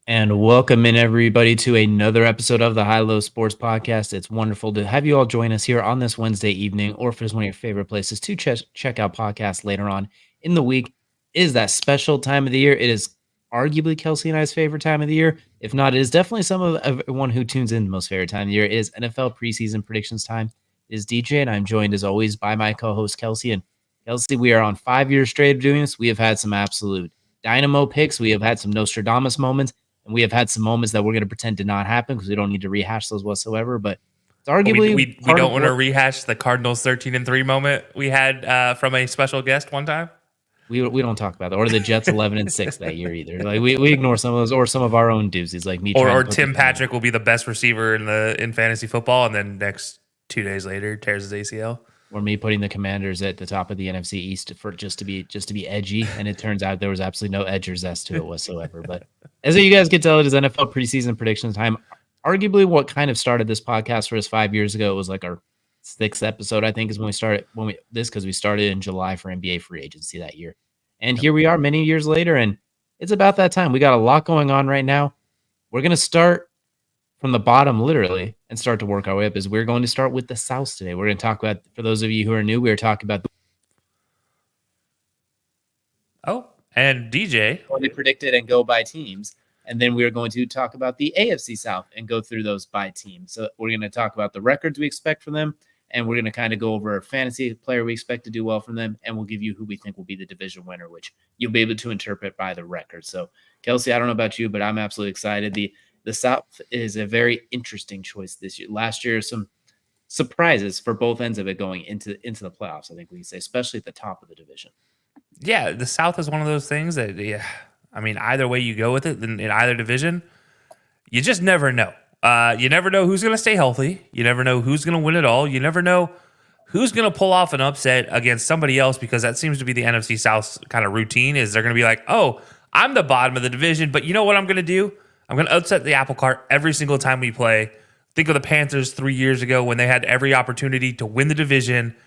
And welcome in everybody to another episode of the High Low Sports Podcast. It's wonderful to have you all join us here on this Wednesday evening, or if it's one of your favorite places to check out podcasts later on in the week. It is that special time of the year. It is arguably Kelcey and I's favorite time of the year. If not, it is definitely some of everyone who tunes in the most favorite time of the year. It is NFL preseason predictions time. It is DJ, and I'm joined as always by my co-host Kelcey. And Kelcey, we are on 5 years straight of doing this. We have had some absolute dynamo picks. We have had some Nostradamus moments. And we have had some moments that we're going to pretend did not happen because we don't need to rehash those whatsoever. But it's arguably we don't want to rehash the Cardinals 13-3 moment we had from a special guest one time. We don't talk about that, or the Jets 11-6 that year either. Like we ignore some of those, or some of our own doozies, like me. Or Tim Patrick will be the best receiver in fantasy football, and then next 2 days later tears his ACL. Or me putting the Commanders at the top of the NFC East for just to be edgy, and it turns out there was absolutely no edge or zest to it whatsoever. But as you guys can tell, it is NFL preseason predictions time. Arguably, what kind of started this podcast for us 5 years ago, it was like our 6th episode, I think, is when we started because we started in July for NBA free agency that year, and here we are many years later, and it's about that time. We got a lot going on right now. We're gonna start from the bottom, literally, and start to work our way up. Is we're going to start with the South today. We're going to talk about, for those of you who are new, we are talking about and DJ what they predicted and go by teams, and then we're going to talk about the AFC South and go through those by teams. So we're going to talk about the records we expect from them, and we're going to kind of go over a fantasy player we expect to do well from them, and we'll give you who we think will be the division winner, which you'll be able to interpret by the record. So, Kelcey, I don't know about you, but I'm absolutely excited. The South is a very interesting choice this year. Last year, some surprises for both ends of it going into the playoffs, I think we can say, especially at the top of the division. Yeah, the South is one of those things that, I mean, either way you go with it in either division, you just never know. You never know who's going to stay healthy. You never know who's going to win it all. You never know who's going to pull off an upset against somebody else, because that seems to be the NFC South's kind of routine, is they're going to be like, oh, I'm the bottom of the division, but you know what I'm going to do? I'm going to upset the apple cart every single time we play. Think of the Panthers 3 years ago when they had every opportunity to win the division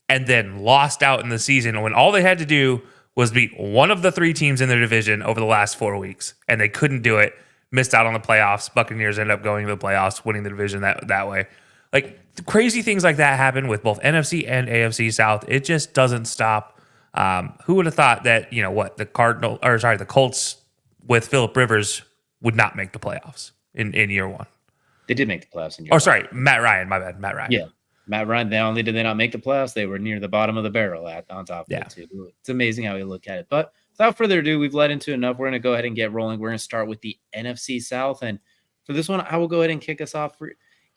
and then lost out in the season when all they had to do was beat one of the 3 teams in their division over the last 4 weeks, and they couldn't do it. Missed out on the playoffs. Buccaneers ended up going to the playoffs, winning the division that way. Like, crazy things like that happen with both NFC and AFC South. It just doesn't stop. Who would have thought that, the Colts with Phillip Rivers would not make the playoffs in year one? They did make the playoffs in year one. Matt Ryan. My bad, Matt Ryan. Yeah, Matt Ryan. Not only did they not make the playoffs, they were near the bottom of the barrel on top of it too. It's amazing how we look at it. But without further ado, we've led into enough. We're going to go ahead and get rolling. We're going to start with the NFC South, and for this one, I will go ahead and kick us off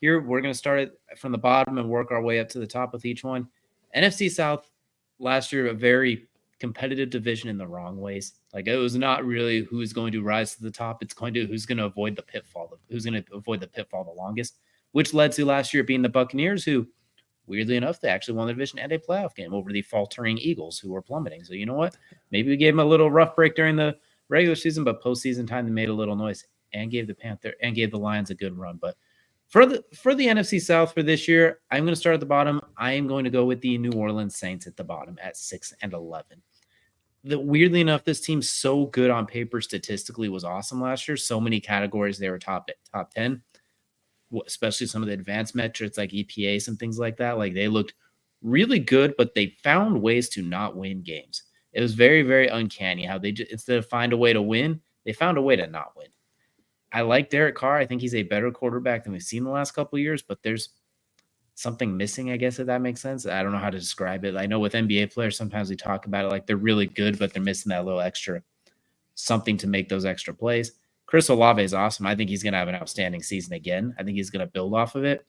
here. We're going to start it from the bottom and work our way up to the top with each one. NFC South last year, a very competitive division in the wrong ways. Like, it was not really who's going to rise to the top. It's going to who's going to avoid the pitfall. Who's going to avoid the pitfall the longest, which led to last year being the Buccaneers, who, weirdly enough, they actually won the division and a playoff game over the faltering Eagles, who were plummeting. So you know what? Maybe we gave them a little rough break during the regular season, but postseason time they made a little noise and gave the Lions a good run. But for the NFC South for this year, I'm going to start at the bottom. I am going to go with the New Orleans Saints at the bottom at 6-11. Weirdly enough, this team's so good on paper statistically, was awesome last year. So many categories they were top 10, especially some of the advanced metrics like EPA, some things like that. Like, they looked really good, but they found ways to not win games. It was very, very uncanny how they just, instead of find a way to win, they found a way to not win. I like Derek Carr. I think he's a better quarterback than we've seen the last couple of years, but there's something missing, I guess, if that makes sense. I don't know how to describe it. I know with NBA players, sometimes we talk about it like they're really good, but they're missing that little extra something to make those extra plays. Chris Olave is awesome. I think he's going to have an outstanding season again. I think he's going to build off of it.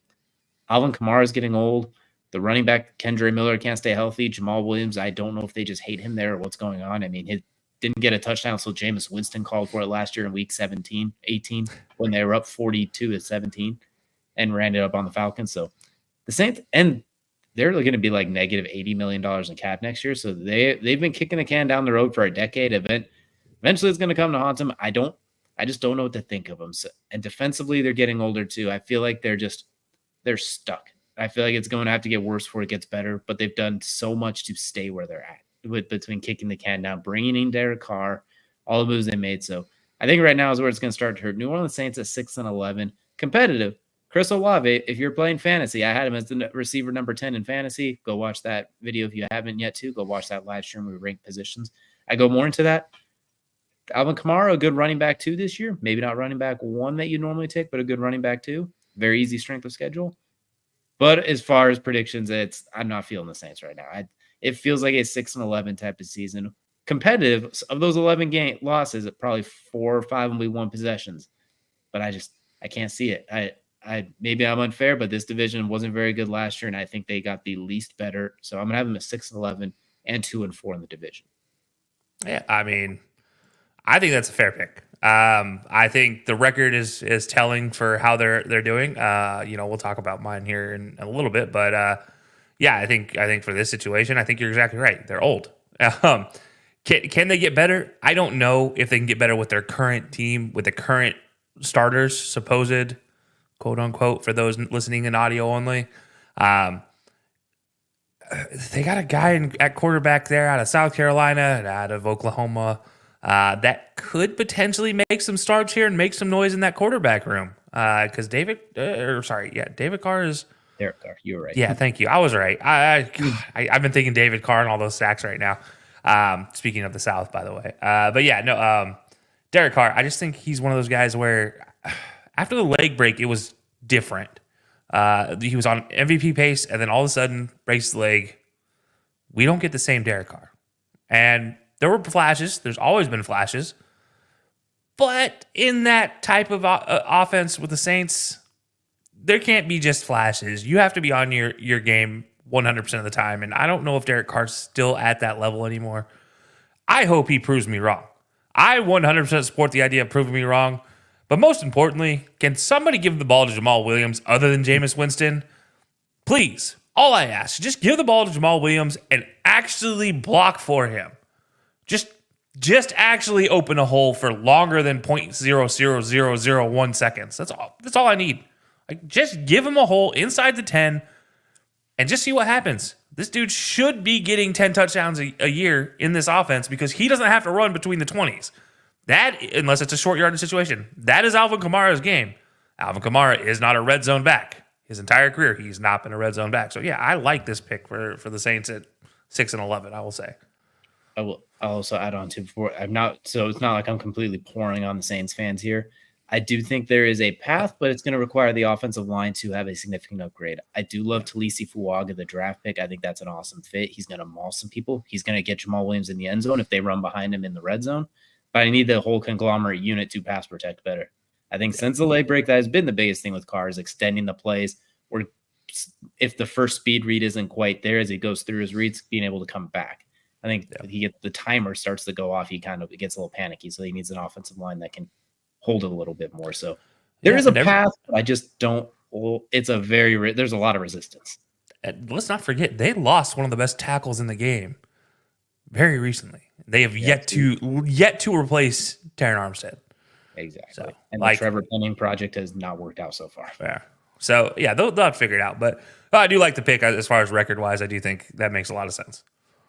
Alvin Kamara is getting old. The running back, Kendre Miller, can't stay healthy. Jamal Williams, I don't know if they just hate him there or what's going on. I mean, he didn't get a touchdown, so Jameis Winston called for it last year in week 18 when they were up 42-17 and ran it up on the Falcons. So the Saints, and they're going to be like negative $80 million in cap next year. So they've been kicking the can down the road for a decade. Eventually it's going to come to haunt them. I just don't know what to think of them. So, and defensively, they're getting older too. I feel like they're stuck. I feel like it's going to have to get worse before it gets better, but they've done so much to stay where they're at between kicking the can down, bringing in Derek Carr, all the moves they made. So I think right now is where it's going to start to hurt. New Orleans Saints at 6-11, competitive. Chris Olave, if you're playing fantasy, I had him as the receiver number 10 in fantasy. Go watch that video if you haven't yet too. Go watch that live stream. We rank positions. I go more into that. Alvin Kamara, a good running back 2 this year. Maybe not running back 1 that you normally take, but a good running back 2. Very easy strength of schedule. But as far as predictions, I'm not feeling the Saints right now. It feels like a 6-11 type of season. Competitive of those 11 game losses, probably 4 or 5 will be 1 possessions. But I can't see it. Maybe I'm unfair, but this division wasn't very good last year, and I think they got the least better. So I'm gonna have them at 6-11 and 2-4 in the division. Yeah, I mean, I think that's a fair pick. I think the record is telling for how they're doing. We'll talk about mine here in a little bit, but yeah, I think for this situation, I think you're exactly right. They're old. Can they get better? I don't know if they can get better with their current team, with the current starters, supposed quote unquote, for those listening in audio only. They got a guy at quarterback there out of South Carolina and out of Oklahoma that could potentially make some starts here and make some noise in that quarterback room. Because David Carr is Derek Carr. You were right. Yeah, thank you. I was right. I've been thinking David Carr and all those sacks right now. Speaking of the South, by the way. But yeah, no. Derek Carr. I just think he's one of those guys where after the leg break, it was different. He was on MVP pace, and then all of a sudden breaks the leg. We don't get the same Derek Carr. And there were flashes. There's always been flashes. But in that type of offense with the Saints, there can't be just flashes. You have to be on your game 100% of the time. And I don't know if Derek Carr's still at that level anymore. I hope he proves me wrong. I 100% support the idea of proving me wrong. But most importantly, can somebody give the ball to Jamal Williams other than Jameis Winston? Please, all I ask, just give the ball to Jamal Williams and actually block for him. Just actually open a hole for longer than 0.00001 seconds. That's all I need. Like, just give him a hole inside the 10 and just see what happens. This dude should be getting 10 touchdowns a year in this offense because he doesn't have to run between the 20s. That, unless it's a short yardage situation, that is Alvin Kamara's game. Alvin Kamara is not a red zone back. His entire career, he's not been a red zone back. So, yeah, I like this pick for the Saints at 6-11, I will say. I'll also add on to before so it's not like I'm completely pouring on the Saints fans here. I do think there is a path, but it's going to require the offensive line to have a significant upgrade. I do love Talisi Fuaga, the draft pick. I think that's an awesome fit. He's going to maul some people. He's going to get Jamal Williams in the end zone if they run behind him in the red zone. But I need the whole conglomerate unit to pass protect better. I think since the leg break, that has been the biggest thing with Carr is extending the plays, or if the first speed read isn't quite there as he goes through his reads, being able to come back. I think the timer starts to go off. It gets a little panicky, so he needs an offensive line that can hold it a little bit more. So there is a path, but I just don't. There's a lot of resistance. Let's not forget they lost one of the best tackles in the game very recently. They have yet to replace Terran Armstead. Exactly. So, and the Trevor Penning project has not worked out so far. Yeah. So yeah, they'll have to figure it out. But I do like the pick as far as record wise. I do think that makes a lot of sense.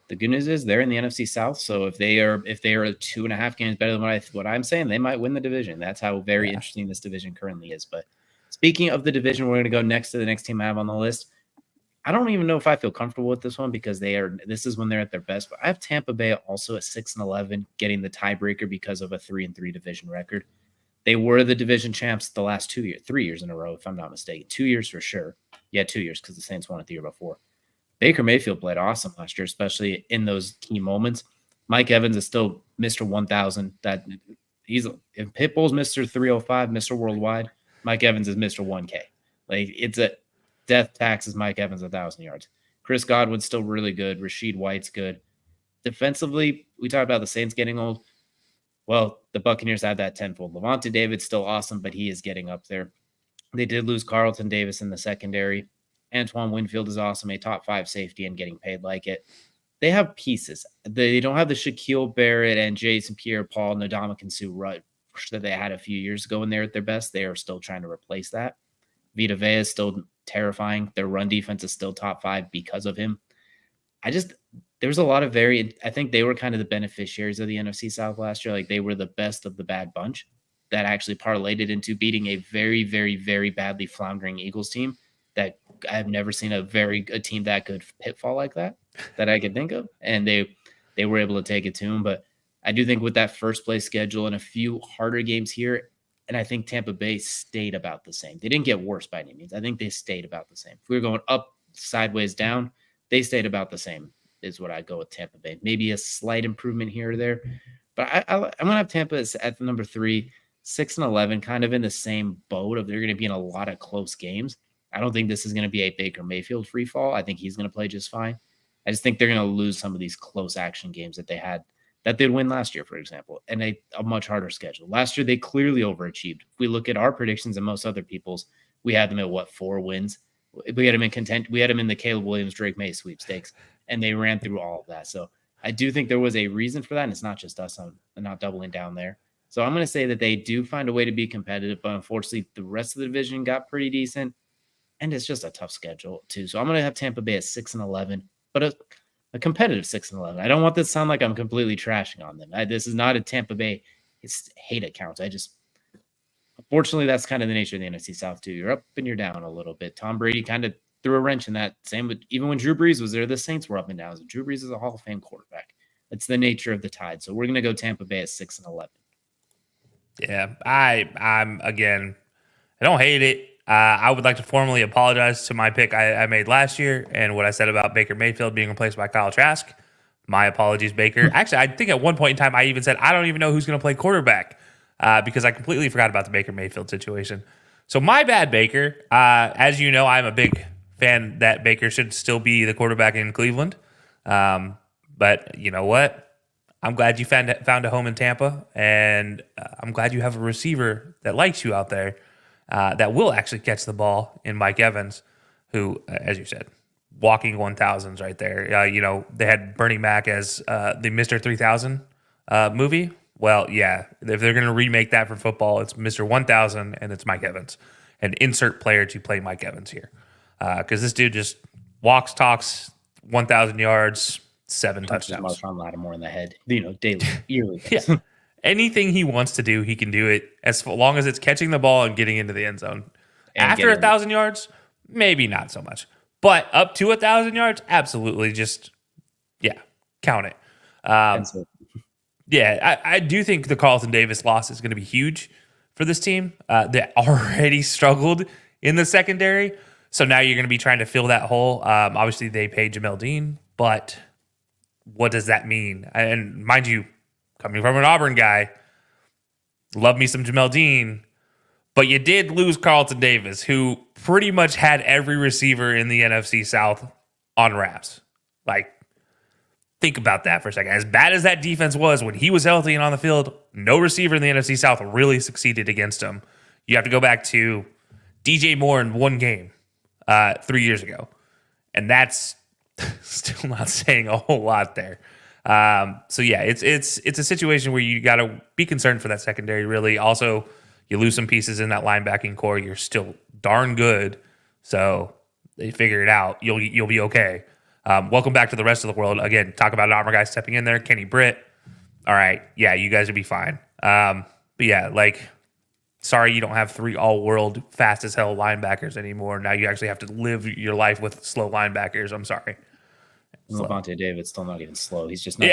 The good news is they're in the NFC South, so if they are 2.5 games better than what I'm saying, they might win the division. That's how very interesting this division currently is. But speaking of the division, we're going to go next to the next team I have on the list. I don't even know if I feel comfortable with this one because this is when they're at their best. But I have Tampa Bay also at 6-11, getting the tiebreaker because of a 3-3 division record. They were the division champs the last 3 years in a row, if I'm not mistaken. 2 years for sure. Yeah, 2 years because the Saints won it the year before. Baker Mayfield played awesome last year, especially in those key moments. Mike Evans is still Mr. 1000. If Pitbull's Mr. 305, Mr. Worldwide, Mike Evans is Mr. 1K. Like, it's a death tax is Mike Evans 1,000 yards. Chris Godwin's still really good. Rashid White's good. Defensively, we talked about the Saints getting old. Well, the Buccaneers have that tenfold. Levante David's still awesome, but he is getting up there. They did lose Carlton Davis in the secondary. Antoine Winfield is awesome, a top 5 safety and getting paid like it. They have pieces. They don't have the Shaquille Barrett and Jason Pierre-Paul, Ndamukong Suh rush that they had a few years ago when they were at their best. They are still trying to replace that. Vita Vea is still terrifying. Their run defense is still top 5 because of him. there was a lot of I think they were kind of the beneficiaries of the NFC South last year. Like they were the best of the bad bunch that actually parlayed it into beating a very, very, very badly floundering Eagles team that I've never seen a team that good pitfall like that I could think of. And they were able to take it to them. But I do think with that first place schedule and a few harder games here, and I think Tampa Bay stayed about the same. They didn't get worse by any means. I think they stayed about the same. If we were going up, sideways, down, they stayed about the same is what I go with Tampa Bay. Maybe a slight improvement here or there. But I'm going to have Tampa at the number 3, 6-11, kind of in the same boat of they're going to be in a lot of close games. I don't think this is going to be a Baker Mayfield free fall. I think he's going to play just fine. I just think they're going to lose some of these close action games that they had that they'd win last year, for example, and a much harder schedule. Last year, they clearly overachieved. If we look at our predictions and most other people's, we had them at 4 wins? We had them in content. We had them in the Caleb Williams, Drake May sweepstakes, and they ran through all of that. So I do think there was a reason for that, and it's not just us. I'm not doubling down there. So I'm going to say that they do find a way to be competitive, but unfortunately, the rest of the division got pretty decent, and it's just a tough schedule too. So I'm going to have Tampa Bay at 6-11, but a competitive 6-11. I don't want this to sound like I'm completely trashing on them. This is not a Tampa Bay hate account. Unfortunately, that's kind of the nature of the NFC South too. You're up and you're down a little bit. Tom Brady kind of threw a wrench in that. Same with even when Drew Brees was there, the Saints were up and down. So Drew Brees is a Hall of Fame quarterback. It's the nature of the Tide. So we're going to go Tampa Bay at 6-11. Yeah, I'm again, I don't hate it. I would like to formally apologize to my pick I made last year and what I said about Baker Mayfield being replaced by Kyle Trask. My apologies, Baker. Actually, I think at one point in time, I even said, I don't even know who's going to play quarterback because I completely forgot about the Baker Mayfield situation. So my bad, Baker. As you know, I'm a big fan that Baker should still be the quarterback in Cleveland. But you know what? I'm glad you found a home in Tampa, and I'm glad you have a receiver that likes you out there. That will actually catch the ball in Mike Evans, who, as you said, walking 1000s right there. They had Bernie Mac as the Mr. 3000 movie. Well, yeah, if they're going to remake that for football, it's Mr. 1000 and it's Mike Evans. And insert player to play Mike Evans here. Because this dude just walks, talks, 1,000 yards, 7 touchdowns. Marshawn Lattimore in the head, daily, yearly. Yeah. Anything he wants to do, he can do it as long as it's catching the ball and getting into the end zone. And after 1,000 yards, maybe not so much. But up to 1,000 yards, absolutely. Just, count it. I do think the Carlton Davis loss is going to be huge for this team. They already struggled in the secondary. So now you're going to be trying to fill that hole. Obviously, they paid Jamel Dean, but what does that mean? And mind you, coming from an Auburn guy, love me some Jamel Dean, but you did lose Carlton Davis, who pretty much had every receiver in the NFC South on wraps. Like, think about that for a second. As bad as that defense was when he was healthy and on the field, no receiver in the NFC South really succeeded against him. You have to go back to DJ Moore in one game 3 years ago. And that's still not saying a whole lot there. It's a situation where you got to be concerned for that secondary, really. Also, you lose some pieces in that linebacking core. You're still darn good. So they figure it out. You'll be okay. Welcome back to the rest of the world. Again, talk about an Auburn guy stepping in there. Kenny Britt. All right. Yeah, you guys will be fine. Sorry you don't have 3 all-world fast as hell linebackers anymore. Now you actually have to live your life with slow linebackers. I'm sorry. Levante David's still not even slow. He's just not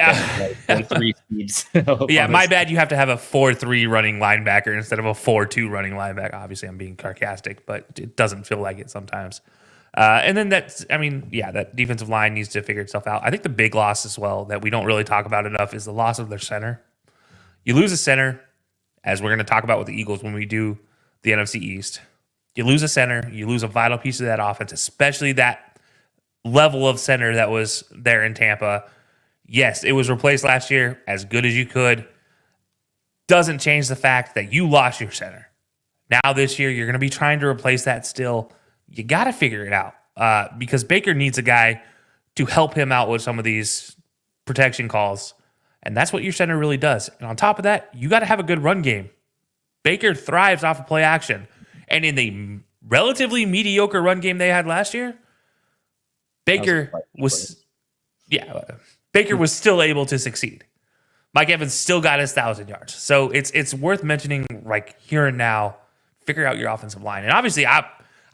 3 speeds. My bad. You have to have a 4-3 running linebacker instead of a 4-2 running linebacker. Obviously, I'm being sarcastic, but it doesn't feel like it sometimes. And then that defensive line needs to figure itself out. I think the big loss as well that we don't really talk about enough is the loss of their center. You lose a center, as we're going to talk about with the Eagles when we do the NFC East. You lose a center. You lose a vital piece of that offense, especially that level of center that was there in Tampa. Yes, it was replaced last year as good as you could. Doesn't change the fact that you lost your center. Now this year, you're going to be trying to replace that still. You got to figure it out because Baker needs a guy to help him out with some of these protection calls. And that's what your center really does. And on top of that, you got to have a good run game. Baker thrives off of play action. And in the relatively mediocre run game they had last year, Baker was Baker was still able to succeed. Mike Evans still got his 1,000 yards. So it's worth mentioning, like, here and now, figure out your offensive line. And obviously, I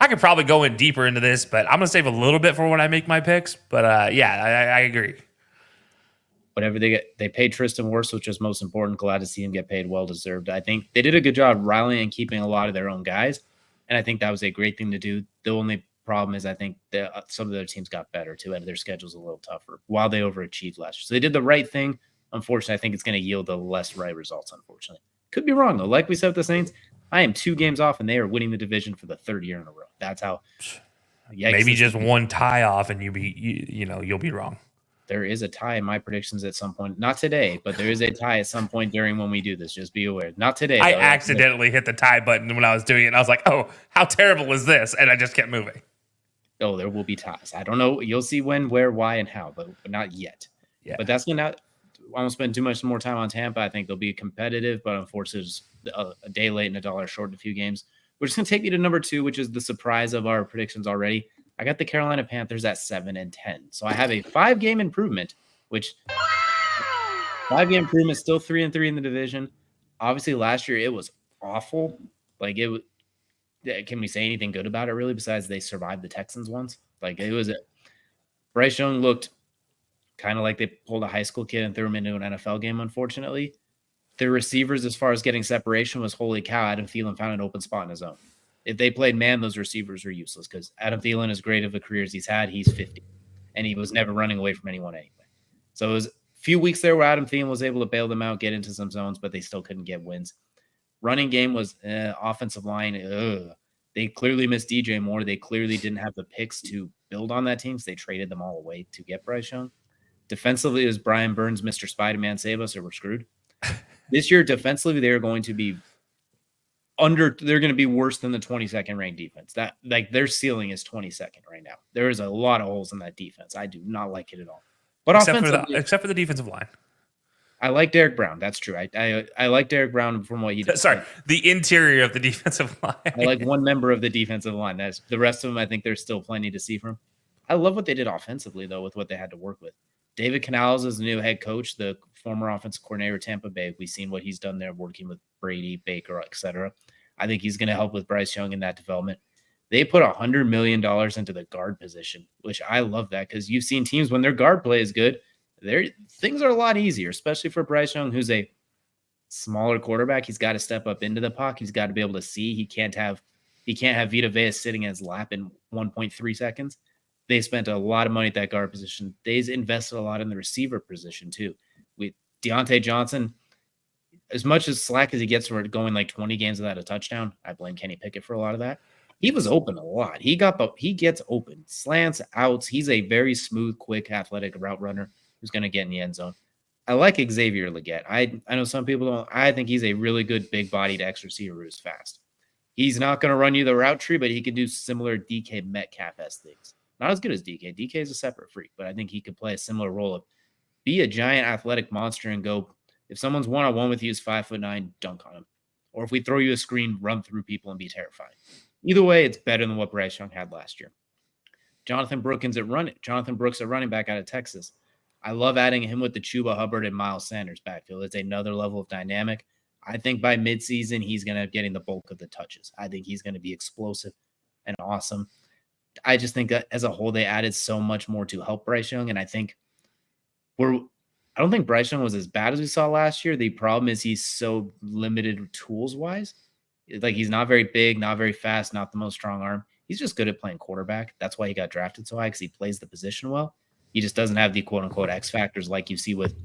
could probably go in deeper into this, but I'm going to save a little bit for when I make my picks. But I agree. Whatever they paid Tristan Wirfs, which is most important. Glad to see him get paid, well deserved. I think they did a good job rallying and keeping a lot of their own guys, and I think that was a great thing to do. The only problem is I think some of the other teams got better too, and their schedule's a little tougher while they overachieved last year. So they did the right thing. Unfortunately, I think it's going to yield the less right results. Unfortunately, could be wrong though. Like we said with the Saints, I am 2 games off, and they are winning the division for the 3rd year in a row. That's how. Maybe just one tie off, and you'll be wrong. There is a tie in my predictions at some point. Not today, but there is a tie at some point during when we do this. Just be aware. Not today. I accidentally hit the tie button when I was doing it. And I was like, oh, how terrible is this? And I just kept moving. Oh, there will be ties. I don't know. You'll see when, where, why, and how, but not yet. Yeah. But that's not. I won't spend too much more time on Tampa. I think they'll be competitive, but unfortunately, a day late and $1 short in a few games. We're just going to take me to number 2, which is the surprise of our predictions already. I got the Carolina Panthers at 7-10. So I have a 5-game improvement, which 5-game improvement, still 3-3 in the division. Obviously, last year it was awful. Like can we say anything good about it really? Besides they survived the Texans once. Like Bryce Young looked kind of like they pulled a high school kid and threw him into an NFL game. Unfortunately, their receivers, as far as getting separation, was holy cow. Adam Thielen found an open spot in his own. If they played man, those receivers are useless because Adam Thielen, as great of a career as he's had, he's 50, and he was never running away from anyone anyway. So it was a few weeks there where Adam Thielen was able to bail them out, get into some zones, but they still couldn't get wins. Running game was offensive line. They clearly missed DJ Moore. They clearly didn't have the picks to build on that team, so they traded them all away to get Bryce Young. Defensively, it was Brian Burns, Mr. Spider-Man, save us or we're screwed. This year, defensively, they're going to be they're going to be worse than the 22nd ranked defense. That their ceiling is 22nd right now. There is a lot of holes in that defense. I do not like it at all. But except for the defensive line. I like Derek Brown. That's true. I like Derek Brown from what he did. Sorry, the interior of the defensive line. I like one member of the defensive line. That's the rest of them. I think there's still plenty to see from. I love what they did offensively though, with what they had to work with. David Canales is the new head coach, the former offensive coordinator of Tampa Bay. We've seen what he's done there, working with Brady, Baker, etc. I think he's going to help with Bryce Young in that development. They put $100 million into the guard position, which I love that because you've seen teams when their guard play is good, things are a lot easier, especially for Bryce Young, who's a smaller quarterback. He's got to step up into the pocket. He's got to be able to see. He can't have Vita Vea sitting in his lap in 1.3 seconds. They spent a lot of money at that guard position. They've invested a lot in the receiver position too. With Deontay Johnson, as much as slack as he gets for going like 20 games without a touchdown, I blame Kenny Pickett for a lot of that. He was open a lot. He gets open, slants, outs. He's a very smooth, quick, athletic route runner who's going to get in the end zone. I like Xavier Legette. I know some people don't. I think he's a really good, big-bodied X receiver who's fast. He's not going to run you the route tree, but he can do similar DK Metcalf-esque things. Not as good as DK. DK is a separate freak, but I think he could play a similar role of be a giant athletic monster and go. If someone's one-on-one with you, is 5'9", dunk on him. Or if we throw you a screen, run through people and be terrifying. Either way, it's better than what Bryce Young had last year. Jonathan Brooks at running back out of Texas. I love adding him with the Chuba Hubbard and Miles Sanders backfield. It's another level of dynamic. I think by midseason, he's going to be getting the bulk of the touches. I think he's going to be explosive and awesome. I just think that as a whole, they added so much more to help Bryce Young. And I think I don't think Bryce Young was as bad as we saw last year. The problem is he's so limited tools-wise. Like, he's not very big, not very fast, not the most strong arm. He's just good at playing quarterback. That's why he got drafted so high, because he plays the position well. He just doesn't have the quote-unquote X factors like you see with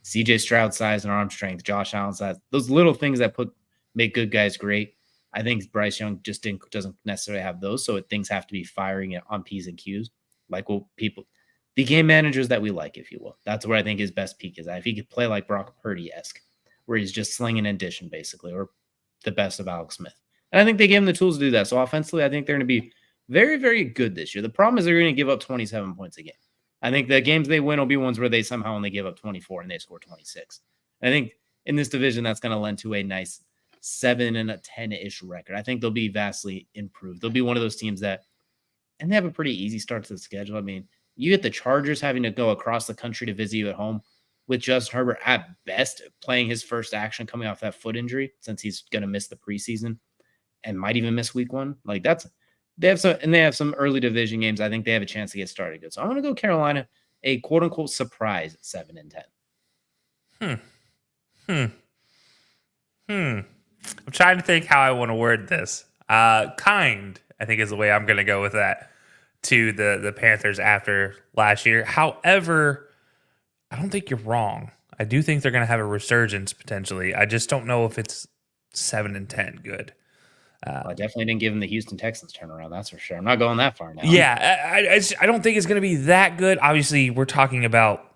CJ Stroud size and arm strength, Josh Allen size. Those little things that make good guys great. I think Bryce Young just doesn't necessarily have those, so things have to be firing on P's and Q's. Like, the game managers that we like, if you will. That's where I think his best peak is at. If he could play like Brock Purdy-esque, where he's just slinging and dishing, basically, or the best of Alex Smith. And I think they gave him the tools to do that. So offensively, I think they're going to be very, very good this year. The problem is they're going to give up 27 points a game. I think the games they win will be ones where they somehow only give up 24 and they score 26. I think in this division, that's going to lend to a nice 7-10-ish record. I think they'll be vastly improved. They'll be one of those teams and they have a pretty easy start to the schedule. I mean, You get the Chargers having to go across the country to visit you at home with Justin Herbert at best playing his first action coming off that foot injury since he's going to miss the preseason and might even miss week 1. Like they have some early division games. I think they have a chance to get started good. So I'm going to go Carolina, a quote unquote surprise at 7-10. I'm trying to think how I want to word this. I think is the way I'm going to go with that to the Panthers after last year. However, I don't think you're wrong. I do think they're going to have a resurgence potentially. I just don't know if it's 7-10 good. I definitely didn't give them the Houston Texans turnaround. That's for sure. I'm not going that far now. Yeah, I don't think it's going to be that good. Obviously, we're talking about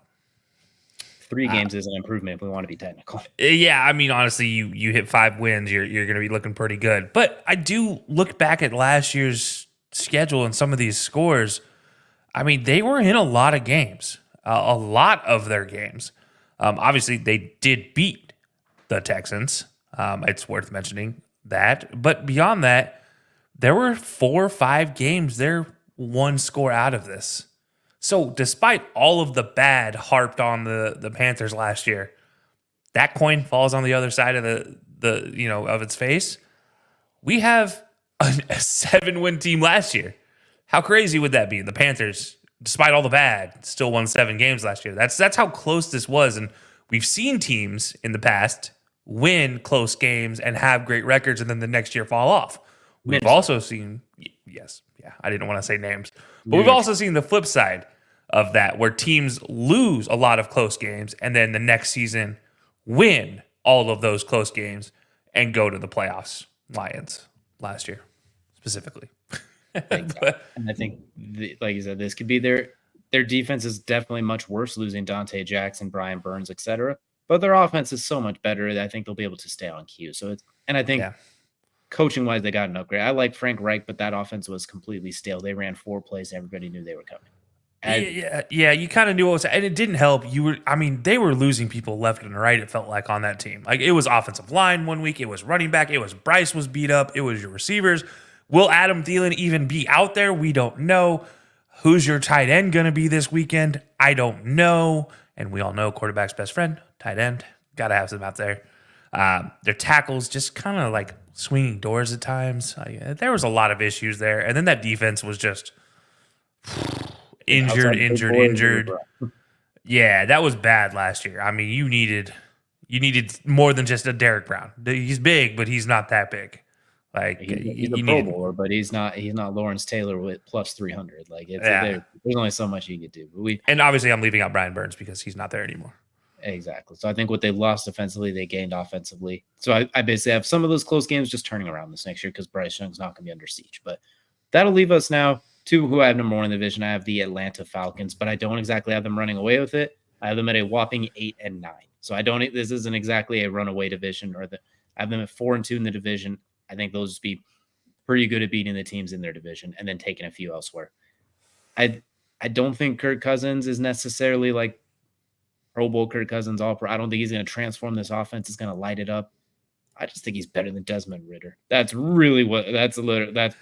3 games is an improvement if we want to be technical. Yeah, I mean, honestly, you hit 5 wins, you're going to be looking pretty good. But I do look back at last year's schedule and some of these scores. I mean, they were in a lot of games, a lot of their games. Obviously, they did beat the Texans. It's worth mentioning that. But beyond that, there were 4 or 5 games they're 1 score out of this. So despite all of the bad harped on the Panthers last year, that coin falls on the other side of the of its face. We have a 7-win team last year. How crazy would that be? The Panthers, despite all the bad, still won 7 games last year. That's how close this was. And we've seen teams in the past win close games and have great records and then the next year fall off. We've also seen, I didn't want to say names, but we've also seen the flip side of that, where teams lose a lot of close games and then the next season win all of those close games and go to the playoffs. Lions last year, specifically. And I think, like you said, this could be their defense is definitely much worse, losing Dante Jackson, Brian Burns, etc. But their offense is so much better that I think they'll be able to stay on cue. So I think coaching-wise, they got an upgrade. I like Frank Reich, but that offense was completely stale. They ran 4 plays, and everybody knew they were coming. Yeah, you kind of knew what was, and it didn't help. They were losing people left and right. It felt like on that team, like it was offensive line one week, it was running back, it was Bryce was beat up, it was your receivers. Will Adam Thielen even be out there? We don't know. Who's your tight end going to be this weekend? I don't know. And we all know quarterback's best friend, tight end. Got to have them out there. Their tackles just kind of like swinging doors at times. There was a lot of issues there, and then that defense was just. Injured. Yeah, that was bad last year. I mean, you needed more than just a Derek Brown. He's big, but he's not that big. Like he's a Pro Bowler, but he's not Lawrence Taylor with plus 300. Like there's only so much you could do. And obviously, I'm leaving out Brian Burns because he's not there anymore. Exactly. So I think what they lost offensively, they gained offensively. So I basically have some of those close games just turning around this next year because Bryce Young's not going to be under siege. But that'll leave us now. 2 who I have number 1 in the division. I have the Atlanta Falcons, but I don't exactly have them running away with it. I have them at a whopping 8-9. So this isn't exactly a runaway division, I have them at 4-2 in the division. I think they'll just be pretty good at beating the teams in their division and then taking a few elsewhere. I don't think Kirk Cousins is necessarily like Pro Bowl Kirk Cousins all pro. I don't think he's going to transform this offense. It's going to light it up. I just think he's better than Desmond Ridder. That's really that's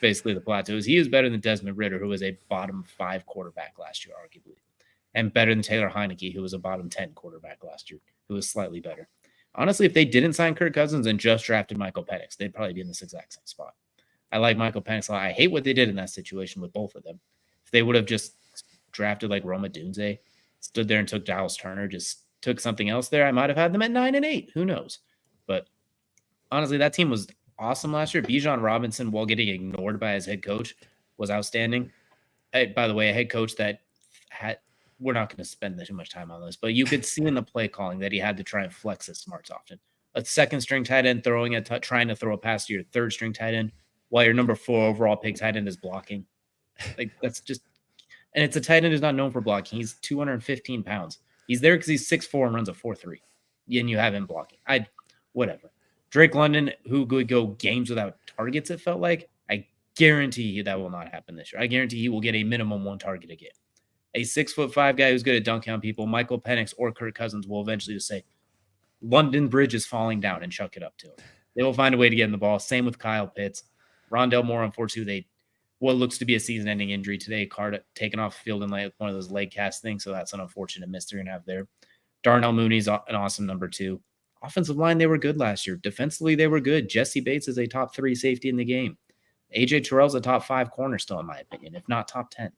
basically the plateau. He is better than Desmond Ridder, who was a bottom 5 quarterback last year, arguably, and better than Taylor Heineke, who was a bottom 10 quarterback last year, who was slightly better. Honestly, if they didn't sign Kirk Cousins and just drafted Michael Penix, they'd probably be in this exact same spot. I like Michael Penix a lot. I hate what they did in that situation with both of them. If they would have just drafted like Roma Dunze, stood there and took Dallas Turner, just took something else there, I might have had them at 9-8. Who knows? But honestly, that team was awesome last year. Bijan Robinson, while getting ignored by his head coach, was outstanding. By the way, a head coach that we're not going to spend too much time on this, but you could see in the play calling that he had to try and flex his smarts often. A second-string tight end trying to throw a pass to your third-string tight end while your number 4 overall pick tight end is blocking. Like, that's just – and it's a tight end who's not known for blocking. He's 215 pounds. He's there because he's 6'4" and runs a 4.3. And you have him blocking. Whatever. Drake London, who could go games without targets, it felt like, I guarantee you that will not happen this year. I guarantee he will get a minimum 1 target a game. A 6'5" guy who's good at dunking on people, Michael Penix or Kirk Cousins, will eventually just say, London Bridge is falling down, and chuck it up to him. They will find a way to get in the ball. Same with Kyle Pitts. Rondell Moore, unfortunately, what looks to be a season-ending injury today. Card taken off the field in like one of those leg cast things, so that's an unfortunate miss they're going to have there. Darnell Mooney's an awesome number 2. Offensive line, they were good last year. Defensively, they were good. Jesse Bates is a top 3 safety in the game. AJ Terrell's a top 5 corner still, in my opinion, if not top 10.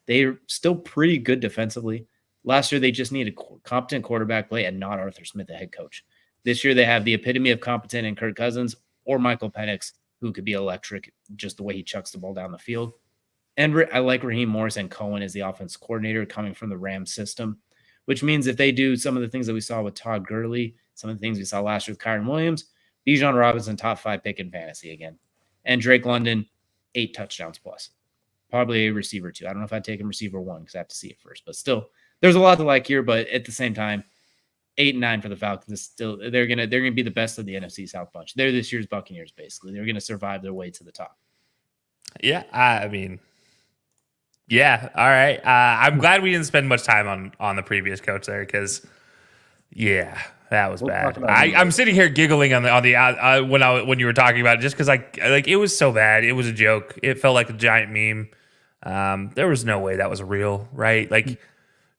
They're still pretty good defensively. Last year, they just needed competent quarterback play and not Arthur Smith, the head coach. This year, they have the epitome of competent in Kirk Cousins or Michael Penix, who could be electric just the way he chucks the ball down the field. And I like Raheem Morris and Cohen as the offense coordinator coming from the Rams system, which means if they do some of the things that we saw with Todd Gurley, some of the things we saw last year with Kyron Williams, Bijan Robinson, top 5 pick in fantasy again. And Drake London, 8 touchdowns plus. Probably a receiver 2. I don't know if I'd take him receiver 1 because I have to see it first. But still, there's a lot to like here. But at the same time, 8 and 9 for the Falcons is still they're gonna be the best of the NFC South bunch. They're this year's Buccaneers, basically. They're gonna survive their way to the top. Yeah, I mean, yeah, all right. I'm glad we didn't spend much time on the previous coach there because, yeah, that was bad. I'm sitting here giggling on the when you were talking about it just because like it was so bad. It was a joke. It felt like a giant meme. There was no way that was real, right? Like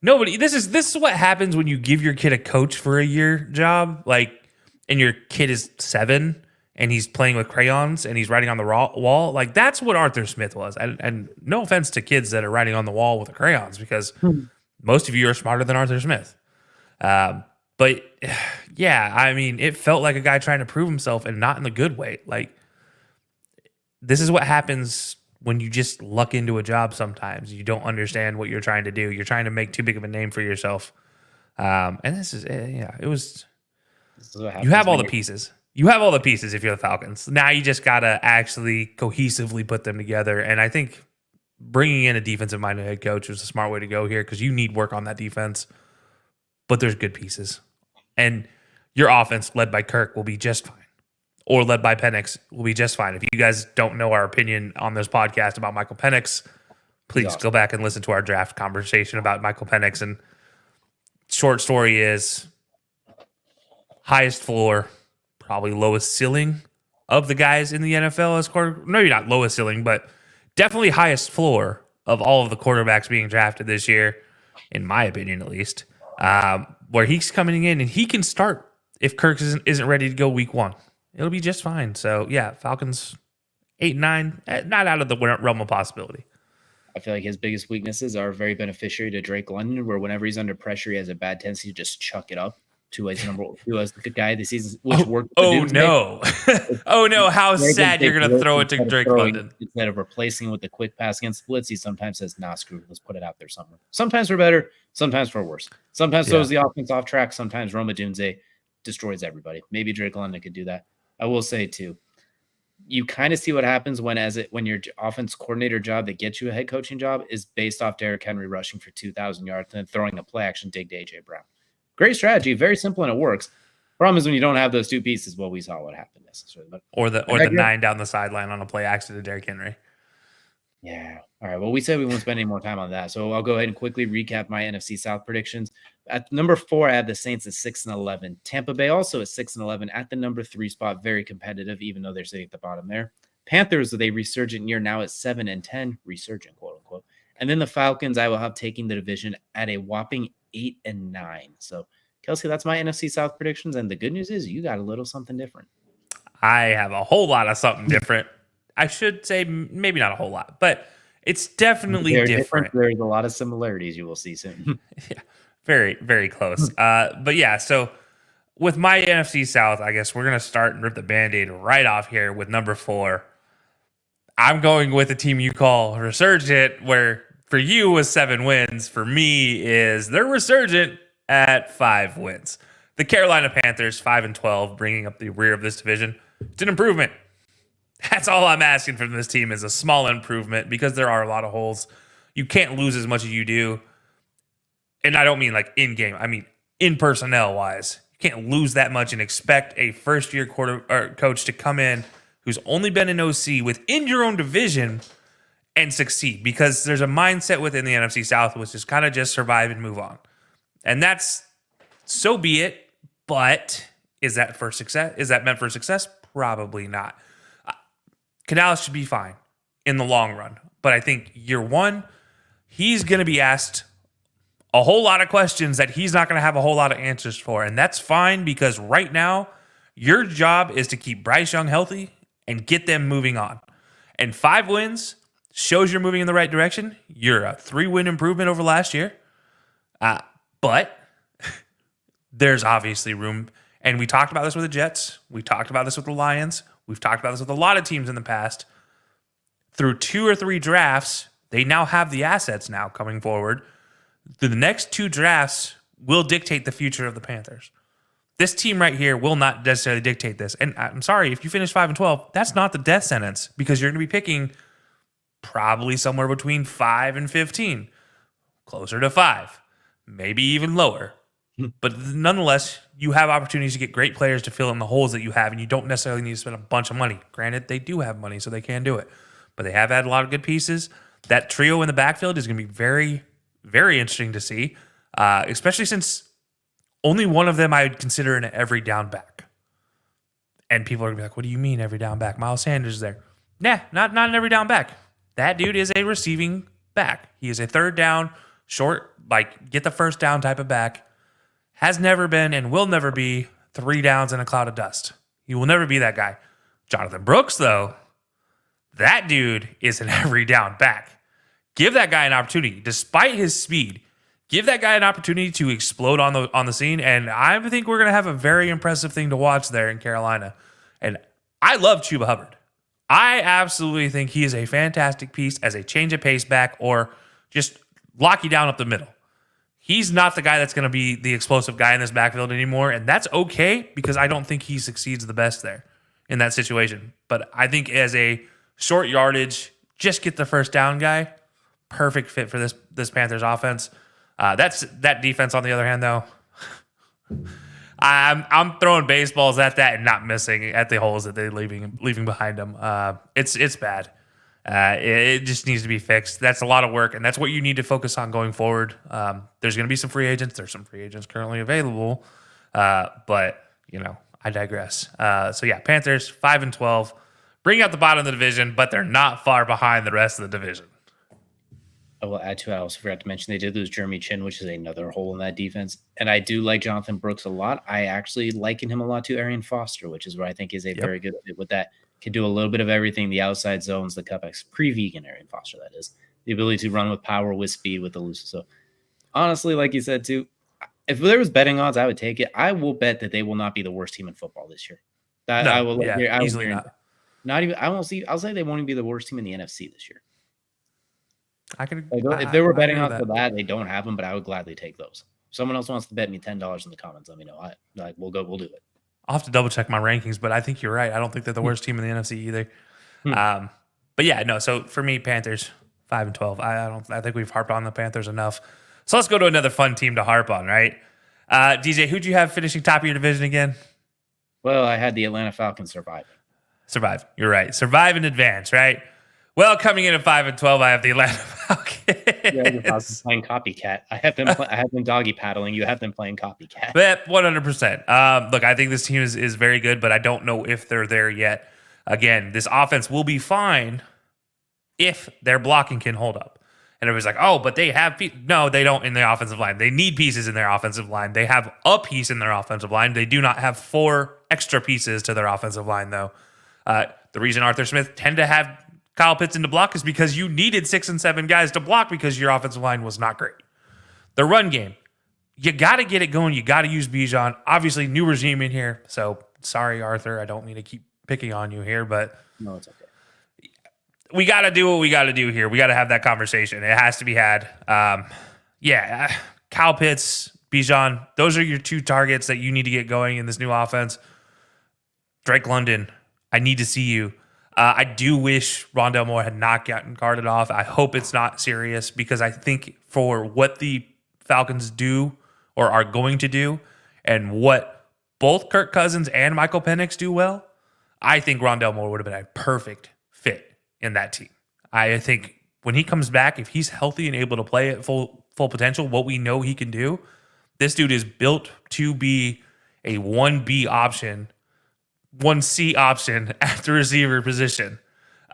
nobody. This is what happens when you give your kid a coach for a year job, like, and your kid is 7. And he's playing with crayons and he's writing on the wall. Like, that's what Arthur Smith was. And no offense to kids that are writing on the wall with the crayons because most of you are smarter than Arthur Smith. But, yeah, I mean, it felt like a guy trying to prove himself and not in the good way. Like, this is what happens when you just luck into a job sometimes. You don't understand what you're trying to do. You're trying to make too big of a name for yourself. And this is, it was – you have all the pieces. You have all the pieces if you're the Falcons. Now you just got to actually cohesively put them together. And I think bringing in a defensive-minded head coach was a smart way to go here because you need work on that defense. But there's good pieces. And your offense, led by Kirk, will be just fine. Or led by Penix, will be just fine. If you guys don't know our opinion on this podcast about Michael Penix, please go back and listen to our draft conversation about Michael Penix. And short story is highest floor, probably lowest ceiling of the guys in the NFL as quarterback. No, you're not lowest ceiling, but definitely highest floor of all of the quarterbacks being drafted this year, in my opinion at least, where he's coming in and he can start if Kirk isn't ready to go week 1. It'll be just fine. So, yeah, Falcons 8-9, not out of the realm of possibility. I feel like his biggest weaknesses are very beneficiary to Drake London, where whenever he's under pressure, he has a bad tendency to just chuck it up. Two as the good guy this season, which worked. Oh no! Oh no! How sad you're gonna throw it to Drake London instead of replacing with the quick pass against blitz. He sometimes says, "Nah, screw it. Let's put it out there somewhere." Sometimes for better, sometimes for worse. Sometimes throws the offense off track. Sometimes Roma Dunze destroys everybody. Maybe Drake London could do that. I will say too, you kind of see what happens when your offense coordinator job that gets you a head coaching job is based off Derrick Henry rushing for 2,000 yards and then throwing a play action dig to AJ Brown. Great strategy, very simple, and it works. Problem is when you don't have those two pieces, well, we saw what happened necessarily. But or the 9 down the sideline on a play action to Derrick Henry. Yeah. All right. Well, we said we won't spend any more time on that, so I'll go ahead and quickly recap my NFC South predictions. At number 4, I have the Saints at 6-11. Tampa Bay also at 6-11 at the number 3 spot, very competitive, even though they're sitting at the bottom there. Panthers with a resurgent year now at 7-10, resurgent quote unquote. And then the Falcons, I will have taking the division at a whopping 8-9. So, Kelcey, that's my NFC South predictions. And the good news is you got a little something different. I have a whole lot of something different. I should say maybe not a whole lot, but it's definitely different. There's a lot of similarities you will see soon. Yeah, very, very close. But yeah, so with my NFC South, I guess we're going to start and rip the Band-Aid right off here with number 4. I'm going with the team you call resurgent, where for you was 7 wins. For me is they're resurgent at 5 wins. The Carolina Panthers, 5-12, bringing up the rear of this division. It's an improvement. That's all I'm asking from this team is a small improvement because there are a lot of holes. You can't lose as much as you do. And I don't mean like in-game. I mean in personnel-wise. You can't lose that much and expect a first-year coach to come in who's only been an OC within your own division and succeed, because there's a mindset within the NFC South which is kind of just survive and move on. And that's, so be it, but is that for success? Is that meant for success? Probably not. Canales should be fine. in the long run. But I think year one, he's going to be asked a whole lot of questions that he's not going to have a whole lot of answers for. And that's fine, because right now, your job is to keep Bryce Young healthy and get them moving on. And 5 wins shows you're moving in the right direction. You're a 3-win improvement over last year. But there's obviously room. And we talked about this with the Jets. We talked about this with the Lions. We've talked about this with a lot of teams in the past. Through 2 or 3 drafts, they now have the assets now coming forward. The next 2 drafts will dictate the future of the Panthers. This team right here will not necessarily dictate this. And I'm sorry, if you finish 5-12, that's not the death sentence, because you're going to be picking probably somewhere between 5 and 15, closer to 5, maybe even lower. But nonetheless, you have opportunities to get great players to fill in the holes that you have, and you don't necessarily need to spend a bunch of money. Granted, they do have money, so they can do it. But they have had a lot of good pieces. That trio in the backfield is going to be very, very interesting to see, especially since only one of them I would consider an every down back. And people are going to be like, what do you mean every down back? Miles Sanders is there. Nah, not an every down back. That dude is a receiving back. He is a third down, short, like get the first down type of back. Has never been and will never be 3 downs in a cloud of dust. He will never be that guy. Jonathan Brooks, though, that dude is an every down back. Give that guy an opportunity. Despite his speed, give that guy an opportunity to explode on the scene, and I think we're going to have a very impressive thing to watch there in Carolina. And I love Chuba Hubbard. I absolutely think he is a fantastic piece as a change of pace back, or just lock you down up the middle. He's not the guy that's going to be the explosive guy in this backfield anymore, and that's okay, because I don't think he succeeds the best there in that situation. But I think as a short yardage, just get the first down guy, perfect fit for this Panthers offense. That defense, on the other hand, though, I'm throwing baseballs at that and not missing at the holes that they're leaving behind them. It's bad. It just needs to be fixed. That's a lot of work, and that's what you need to focus on going forward. There's going to be some free agents. There's some free agents currently available, but I digress. So yeah, Panthers 5-12, bring out the bottom of the division, but they're not far behind the rest of the division. I will add to it. I also forgot to mention they did lose Jeremy Chin, which is another hole in that defense. And I do like Jonathan Brooks a lot. I actually liken him a lot to Arian Foster, which is where I think is a very good fit with that. Can do a little bit of everything, the outside zones, the cutbacks, pre-vegan Arian Foster, that is. The ability to run with power, with speed, with the loose. So honestly, like you said too, if there was betting odds, I would take it. I will bet that they will not be the worst team in football this year. Easily not. Not even. I'll say they won't even be the worst team in the NFC this year. If they were betting on for that, they don't have them, but I would gladly take those. If someone else wants to bet me $10 in the comments, let me know. We'll do it. I'll have to double check my rankings, but I think you're right. I don't think they're the worst team in the NFC either. But yeah, no. So for me, Panthers 5-12. I think we've harped on the Panthers enough. So let's go to another fun team to harp on, right? DJ, who'd you have finishing top of your division again? Well, I had the Atlanta Falcons survive. You're right. Survive in advance, right? Well, coming in at 5-12, I have the Atlanta Falcons. Yeah, playing copycat. I have them doggy paddling. You have them playing copycat. But 100%. Look, I think this team is very good, but I don't know if they're there yet. Again, this offense will be fine if their blocking can hold up. And everybody's like, oh, but they have no, they don't in the offensive line. They need pieces in their offensive line. They have a piece in their offensive line. They do not have 4 extra pieces to their offensive line, though. The reason Arthur Smith tend to have Kyle Pitts into block is because you needed 6 and 7 guys to block because your offensive line was not great. The run game, you got to get it going. You got to use Bijan. Obviously, new regime in here. So sorry, Arthur. I don't mean to keep picking on you here, but no, it's okay. We got to do what we got to do here. We got to have that conversation. It has to be had. Kyle Pitts, Bijan, those are your 2 targets that you need to get going in this new offense. Drake London, I need to see you. I do wish Rondale Moore had not gotten guarded off. I hope it's not serious, because I think for what the Falcons do or are going to do and what both Kirk Cousins and Michael Penix do well, I think Rondale Moore would have been a perfect fit in that team. I think when he comes back, if he's healthy and able to play at full potential, what we know he can do, this dude is built to be a 1B option, 1C option at the receiver position.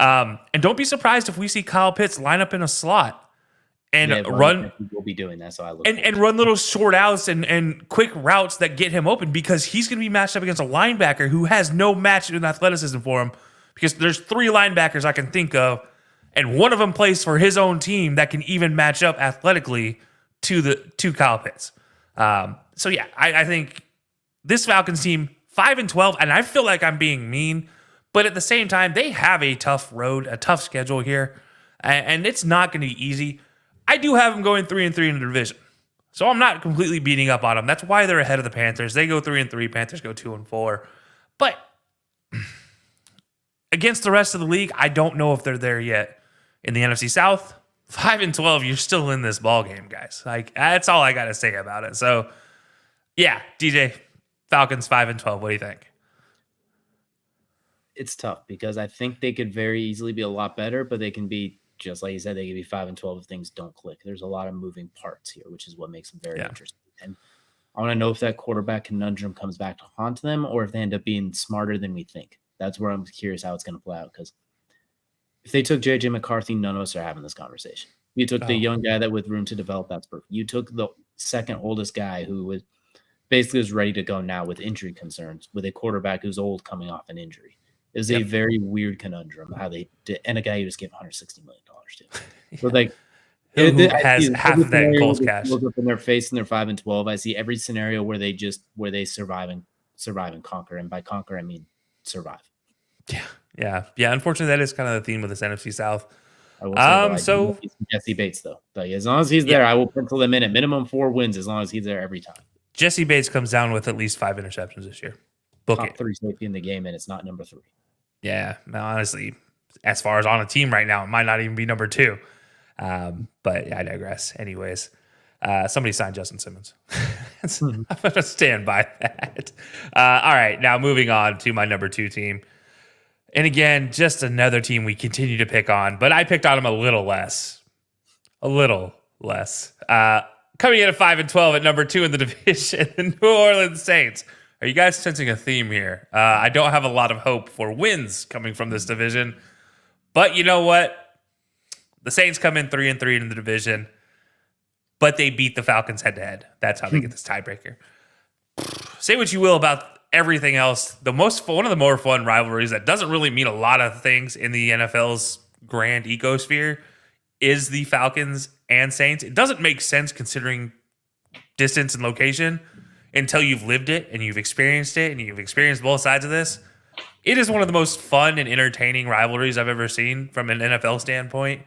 And don't be surprised if we see Kyle Pitts line up in a slot and run. We'll be doing that, so I look and run little short outs and quick routes that get him open, because he's going to be matched up against a linebacker who has no match in athleticism for him, because there's 3 linebackers I can think of, and one of them plays for his own team that can even match up athletically to Kyle Pitts. So yeah, I think this Falcons team 5-12, and I feel like I'm being mean, but at the same time, they have a tough road, a tough schedule here, and it's not going to be easy. I do have them going 3-3 in the division, so I'm not completely beating up on them. That's why they're ahead of the Panthers. They go 3-3. Panthers go 2-4. But against the rest of the league, I don't know if they're there yet. In the NFC South, 5-12, you're still in this ball game, guys. Like, that's all I got to say about it. So, yeah, DJ, Falcons 5-12. What do you think? It's tough because I think they could very easily be a lot better, but they can be, just like you said, they could be 5-12 if things don't click. There's a lot of moving parts here, which is what makes them very interesting. And I want to know if that quarterback conundrum comes back to haunt them or if they end up being smarter than we think. That's where I'm curious how it's going to play out, because if they took J.J. McCarthy, none of us are having this conversation. You took the young guy that with room to develop, that's perfect. You took the second oldest guy who was basically ready to go now with injury concerns, with a quarterback who's old coming off an injury. It was a very weird conundrum how they did, and a guy you just gave $160 million to. So like, who has half of that in Cole's cash? Look up in their face and they're 5-12. I see every scenario where they survive and conquer, and by conquer I mean survive. Yeah. Unfortunately, that is kind of the theme of this NFC South. So Jesse Bates, though, as long as he's there, I will pencil them in at minimum 4 wins as long as he's there every time. Jesse Bates comes down with at least 5 interceptions this year. Top 3 safety in the game, and it's not number 3. Yeah, honestly, as far as on a team right now, it might not even be number 2. But I digress. Anyways, somebody signed Justin Simmons. I'm going to stand by that. All right, now moving on to my number 2 team. And again, just another team we continue to pick on, but I picked on them a little less. Coming in at 5-12 at number 2 in the division, the New Orleans Saints. Are you guys sensing a theme here? I don't have a lot of hope for wins coming from this division, but you know what? The Saints come in 3-3 in the division, but they beat the Falcons head-to-head. That's how they get this tiebreaker. Say what you will about everything else. One of the more fun rivalries that doesn't really mean a lot of things in the NFL's grand ecosphere is the Falcons and Saints. It doesn't make sense considering distance and location until you've lived it and you've experienced it and you've experienced both sides of this. It is one of the most fun and entertaining rivalries I've ever seen from an NFL standpoint.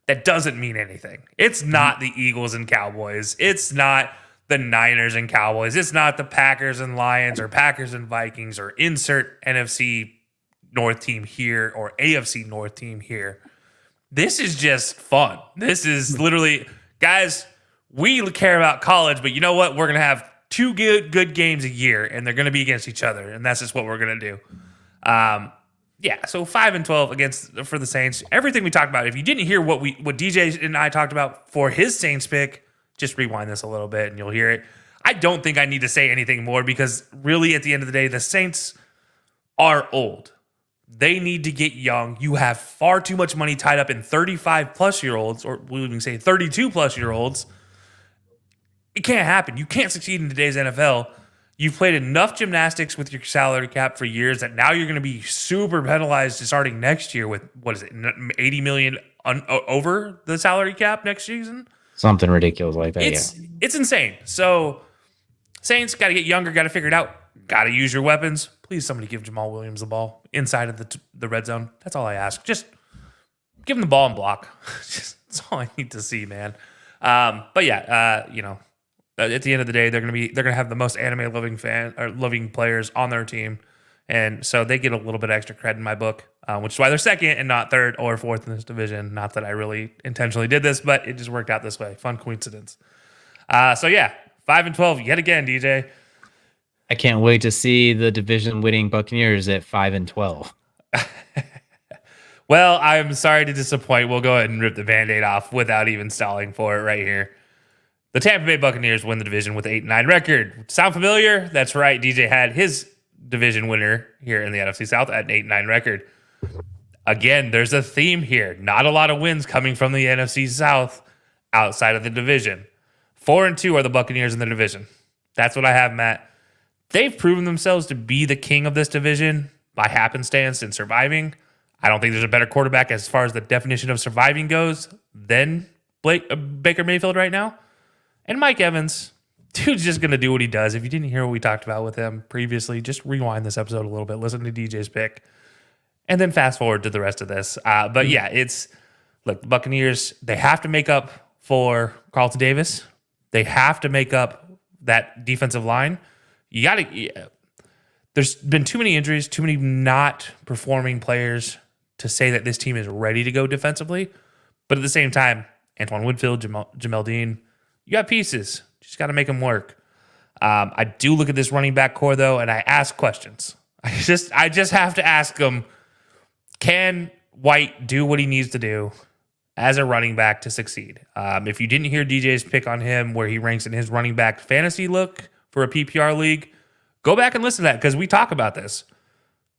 That doesn't mean anything. It's not the Eagles and Cowboys. It's not the Niners and Cowboys. It's not the Packers and Lions or Packers and Vikings or insert NFC North team here or AFC North team here. This is just fun. This is literally, guys, we care about college, but you know what? We're going to have 2 good games a year, and they're going to be against each other, and that's just what we're going to do. So 5-12 for the Saints. Everything we talked about, if you didn't hear what DJ and I talked about for his Saints pick, just rewind this a little bit and you'll hear it. I don't think I need to say anything more because really at the end of the day, the Saints are old. They need to get young. You have far too much money tied up in 35-plus-year-olds, or we'll even say 32-plus-year-olds. It can't happen. You can't succeed in today's NFL. You've played enough gymnastics with your salary cap for years that now you're going to be super penalized starting next year with, $80 million over the salary cap next season? Something ridiculous like that. It's insane. So Saints got to get younger, got to figure it out, got to use your weapons. Please, somebody give Jamal Williams the ball inside of the red zone. That's all I ask. Just give him the ball and block. That's all I need to see, man. At the end of the day, they're gonna have the most anime loving players on their team, and so they get a little bit extra credit in my book, which is why they're second and not third or fourth in this division. Not that I really intentionally did this, but it just worked out this way. Fun coincidence. 5-12 yet again, DJ. I can't wait to see the division-winning Buccaneers at 5-12. Well, I'm sorry to disappoint. We'll go ahead and rip the Band-Aid off without even stalling for it right here. The Tampa Bay Buccaneers win the division with 8-9 record. Sound familiar? That's right. DJ had his division winner here in the NFC South at an 8-9 record. Again, there's a theme here. Not a lot of wins coming from the NFC South outside of the division. 4-2 are the Buccaneers in the division. That's what I have, Matt. They've proven themselves to be the king of this division by happenstance and surviving. I don't think there's a better quarterback as far as the definition of surviving goes than Baker Mayfield right now. And Mike Evans, dude's just going to do what he does. If you didn't hear what we talked about with him previously, just rewind this episode a little bit, listen to DJ's pick, and then fast forward to the rest of this. But yeah, look, the Buccaneers, they have to make up for Carlton Davis. They have to make up that defensive line. There's been too many injuries, too many not performing players to say that this team is ready to go defensively. But at the same time, Antoine Woodfield, Jamel Dean, you got pieces. Just got to make them work. I do look at this running back core, though, and I ask questions. I just have to ask them, can White do what he needs to do as a running back to succeed? If you didn't hear DJ's pick on him, where he ranks in his running back fantasy look for a PPR league, go back and listen to that because we talk about this.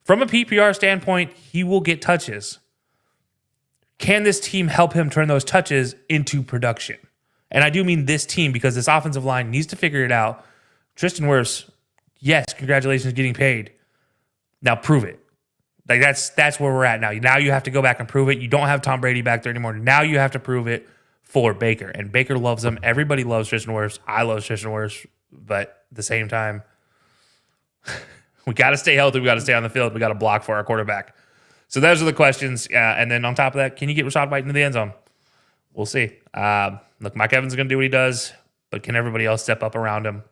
From a PPR standpoint, he will get touches. Can this team help him turn those touches into production? And I do mean this team because this offensive line needs to figure it out. Tristan Wirfs, yes, congratulations getting paid. Now prove it. Like that's where we're at now. Now you have to go back and prove it. You don't have Tom Brady back there anymore. Now you have to prove it for Baker. And Baker loves him. Everybody loves Tristan Wirfs. I love Tristan Wirfs. But at the same time, we got to stay healthy. We got to stay on the field. We got to block for our quarterback. So those are the questions. And then on top of that, can you get Rachaad White into the end zone? We'll see. Look, Mike Evans is going to do what he does, but can everybody else step up around him?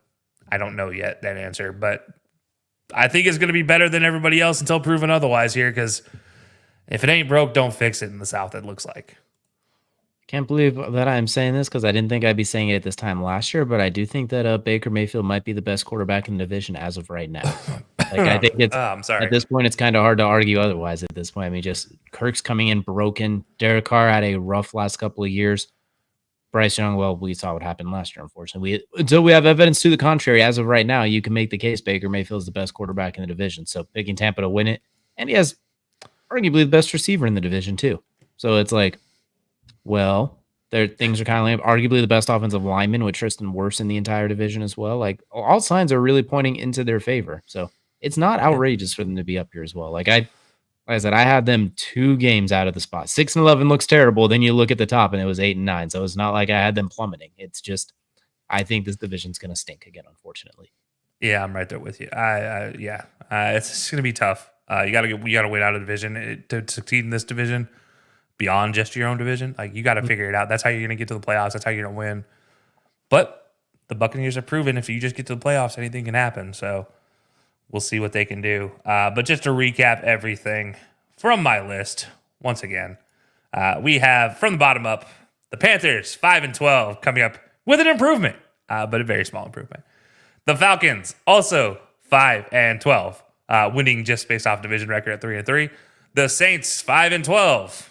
I don't know yet that answer, but I think it's going to be better than everybody else until proven otherwise here, because if it ain't broke, don't fix it in the South, it looks like. Can't believe that I'm saying this because I didn't think I'd be saying it at this time last year, but I do think that Baker Mayfield might be the best quarterback in the division as of right now. Like I think it's I'm sorry. At this point, it's kind of hard to argue otherwise. At this point, I mean, just Kirk's coming in broken. Derek Carr had a rough last couple of years. Bryce Young, well, we saw what happened last year. Unfortunately, until we have evidence to the contrary, as of right now, you can make the case Baker Mayfield is the best quarterback in the division. So picking Tampa to win it, and he has arguably the best receiver in the division too. So it's like, well. Things are kind of like arguably the best offensive lineman with Tristan Wirfs in the entire division as well. Like all signs are really pointing into their favor. So it's not outrageous for them to be up here as well. Like I said, I had them 2 games out of the spot. 6-11 looks terrible. Then you look at the top and it was 8-9. So it's not like I had them plummeting. It's just, I think this division's going to stink again, unfortunately. Yeah, I'm right there with you. It's going to be tough. You got to win out of the division to succeed in this division. Beyond just your own division, like you got to figure it out. That's how you're going to get to the playoffs. That's how you're going to win. But the Buccaneers have proven if you just get to the playoffs, anything can happen. So we'll see what they can do. But just to recap everything from my list, once again, we have from the bottom up, the Panthers 5-12 coming up with an improvement, but a very small improvement. The Falcons also 5-12, winning just based off division record at 3-3. The Saints 5-12.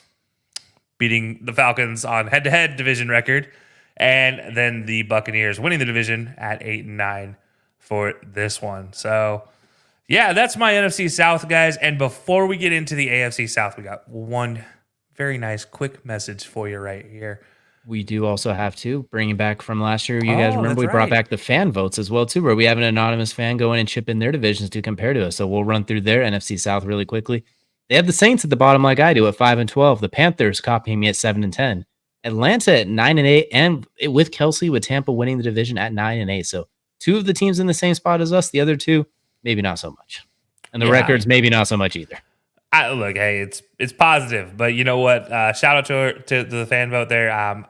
Beating the Falcons on head-to-head division record, and then the Buccaneers winning the division at 8-9 for this one. So, yeah, that's my NFC South, guys. And before we get into the AFC South, we got one very nice quick message for you right here. We do also have to bring it back from last year. You guys remember we brought back the fan votes as well, too, where we have an anonymous fan go in and chip in their divisions to compare to us. So we'll run through their NFC South really quickly. They have the Saints at the bottom like I do at 5-12. The Panthers copying me at 7-10. Atlanta at 9-8, and with Kelcey, with Tampa winning the division at 9-8. So 2 of the teams in the same spot as us. The other 2, maybe not so much. And the records, maybe not so much either. Look, hey, it's positive, but you know what? Shout out to the fan vote there.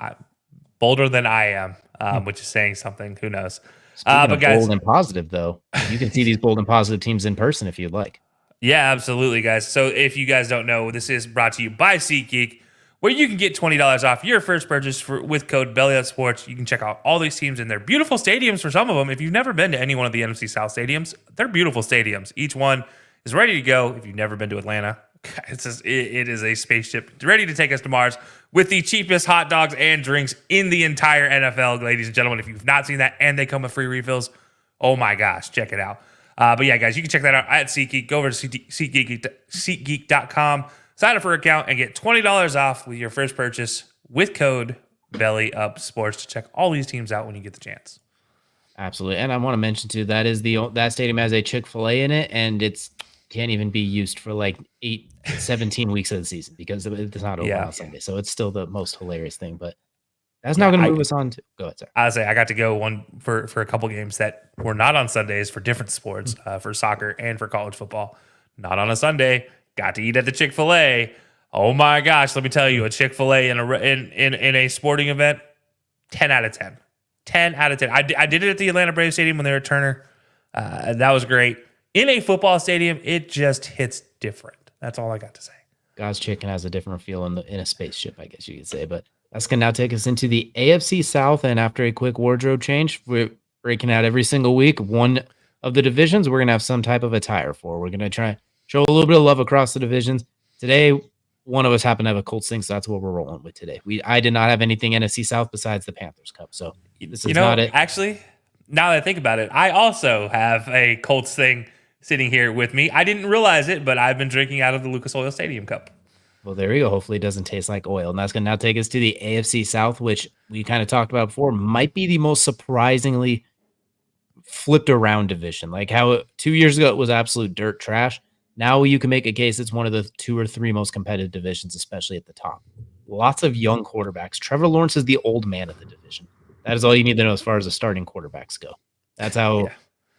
Bolder than I am, which is saying something. Who knows? But guys, bold and positive though, you can see these bold and positive teams in person if you'd like. Yeah, absolutely, guys. So if you guys don't know, this is brought to you by SeatGeek, where you can get $20 off your first purchase with code BellyUpSports. You can check out all these teams in their beautiful stadiums for some of them. If you've never been to any one of the NFC South stadiums, they're beautiful stadiums. Each one is ready to go. If you've never been to Atlanta, it is a spaceship ready to take us to Mars with the cheapest hot dogs and drinks in the entire NFL, ladies and gentlemen. If you've not seen that and they come with free refills, oh my gosh, check it out. But yeah, guys, you can check that out at SeatGeek. Go over to SeatGeek.com. Sign up for an account and get $20 off with your first purchase with code BELLYUPSports to check all these teams out when you get the chance. Absolutely. And I want to mention too, that stadium has a Chick-fil-A in it, and it's can't even be used for like 17 weeks of the season because it's not open on Sunday. So it's still the most hilarious thing, but that's not going to move us on to go ahead, sir. I got to go one for a couple games that were not on Sundays for different sports, for soccer and for college football. Not on a Sunday. Got to eat at the Chick-fil-A. Oh my gosh, let me tell you, a Chick-fil-A in a sporting event, 10 out of 10. 10 out of 10. I did it at the Atlanta Braves Stadium when they were at Turner. That was great. In a football stadium, it just hits different. That's all I got to say. God's chicken has a different feel in a spaceship, I guess you could say. But that's going to now take us into the AFC South. And after a quick wardrobe change, we're breaking out every single week one of the divisions we're going to have some type of attire for. We're going to try show a little bit of love across the divisions. Today, one of us happened to have a Colts thing, so that's what we're rolling with today. I did not have anything NFC South besides the Panthers Cup. So this is not it. Actually, now that I think about it, I also have a Colts thing sitting here with me. I didn't realize it, but I've been drinking out of the Lucas Oil Stadium Cup. Well, there you go. Hopefully it doesn't taste like oil. And that's going to now take us to the AFC South, which we kind of talked about before, might be the most surprisingly flipped around division. Like how 2 years ago it was absolute dirt trash. Now you can make a case it's one of the 2 or 3 most competitive divisions, especially at the top. Lots of young quarterbacks. Trevor Lawrence is the old man of the division. That is all you need to know as far as the starting quarterbacks go. That's how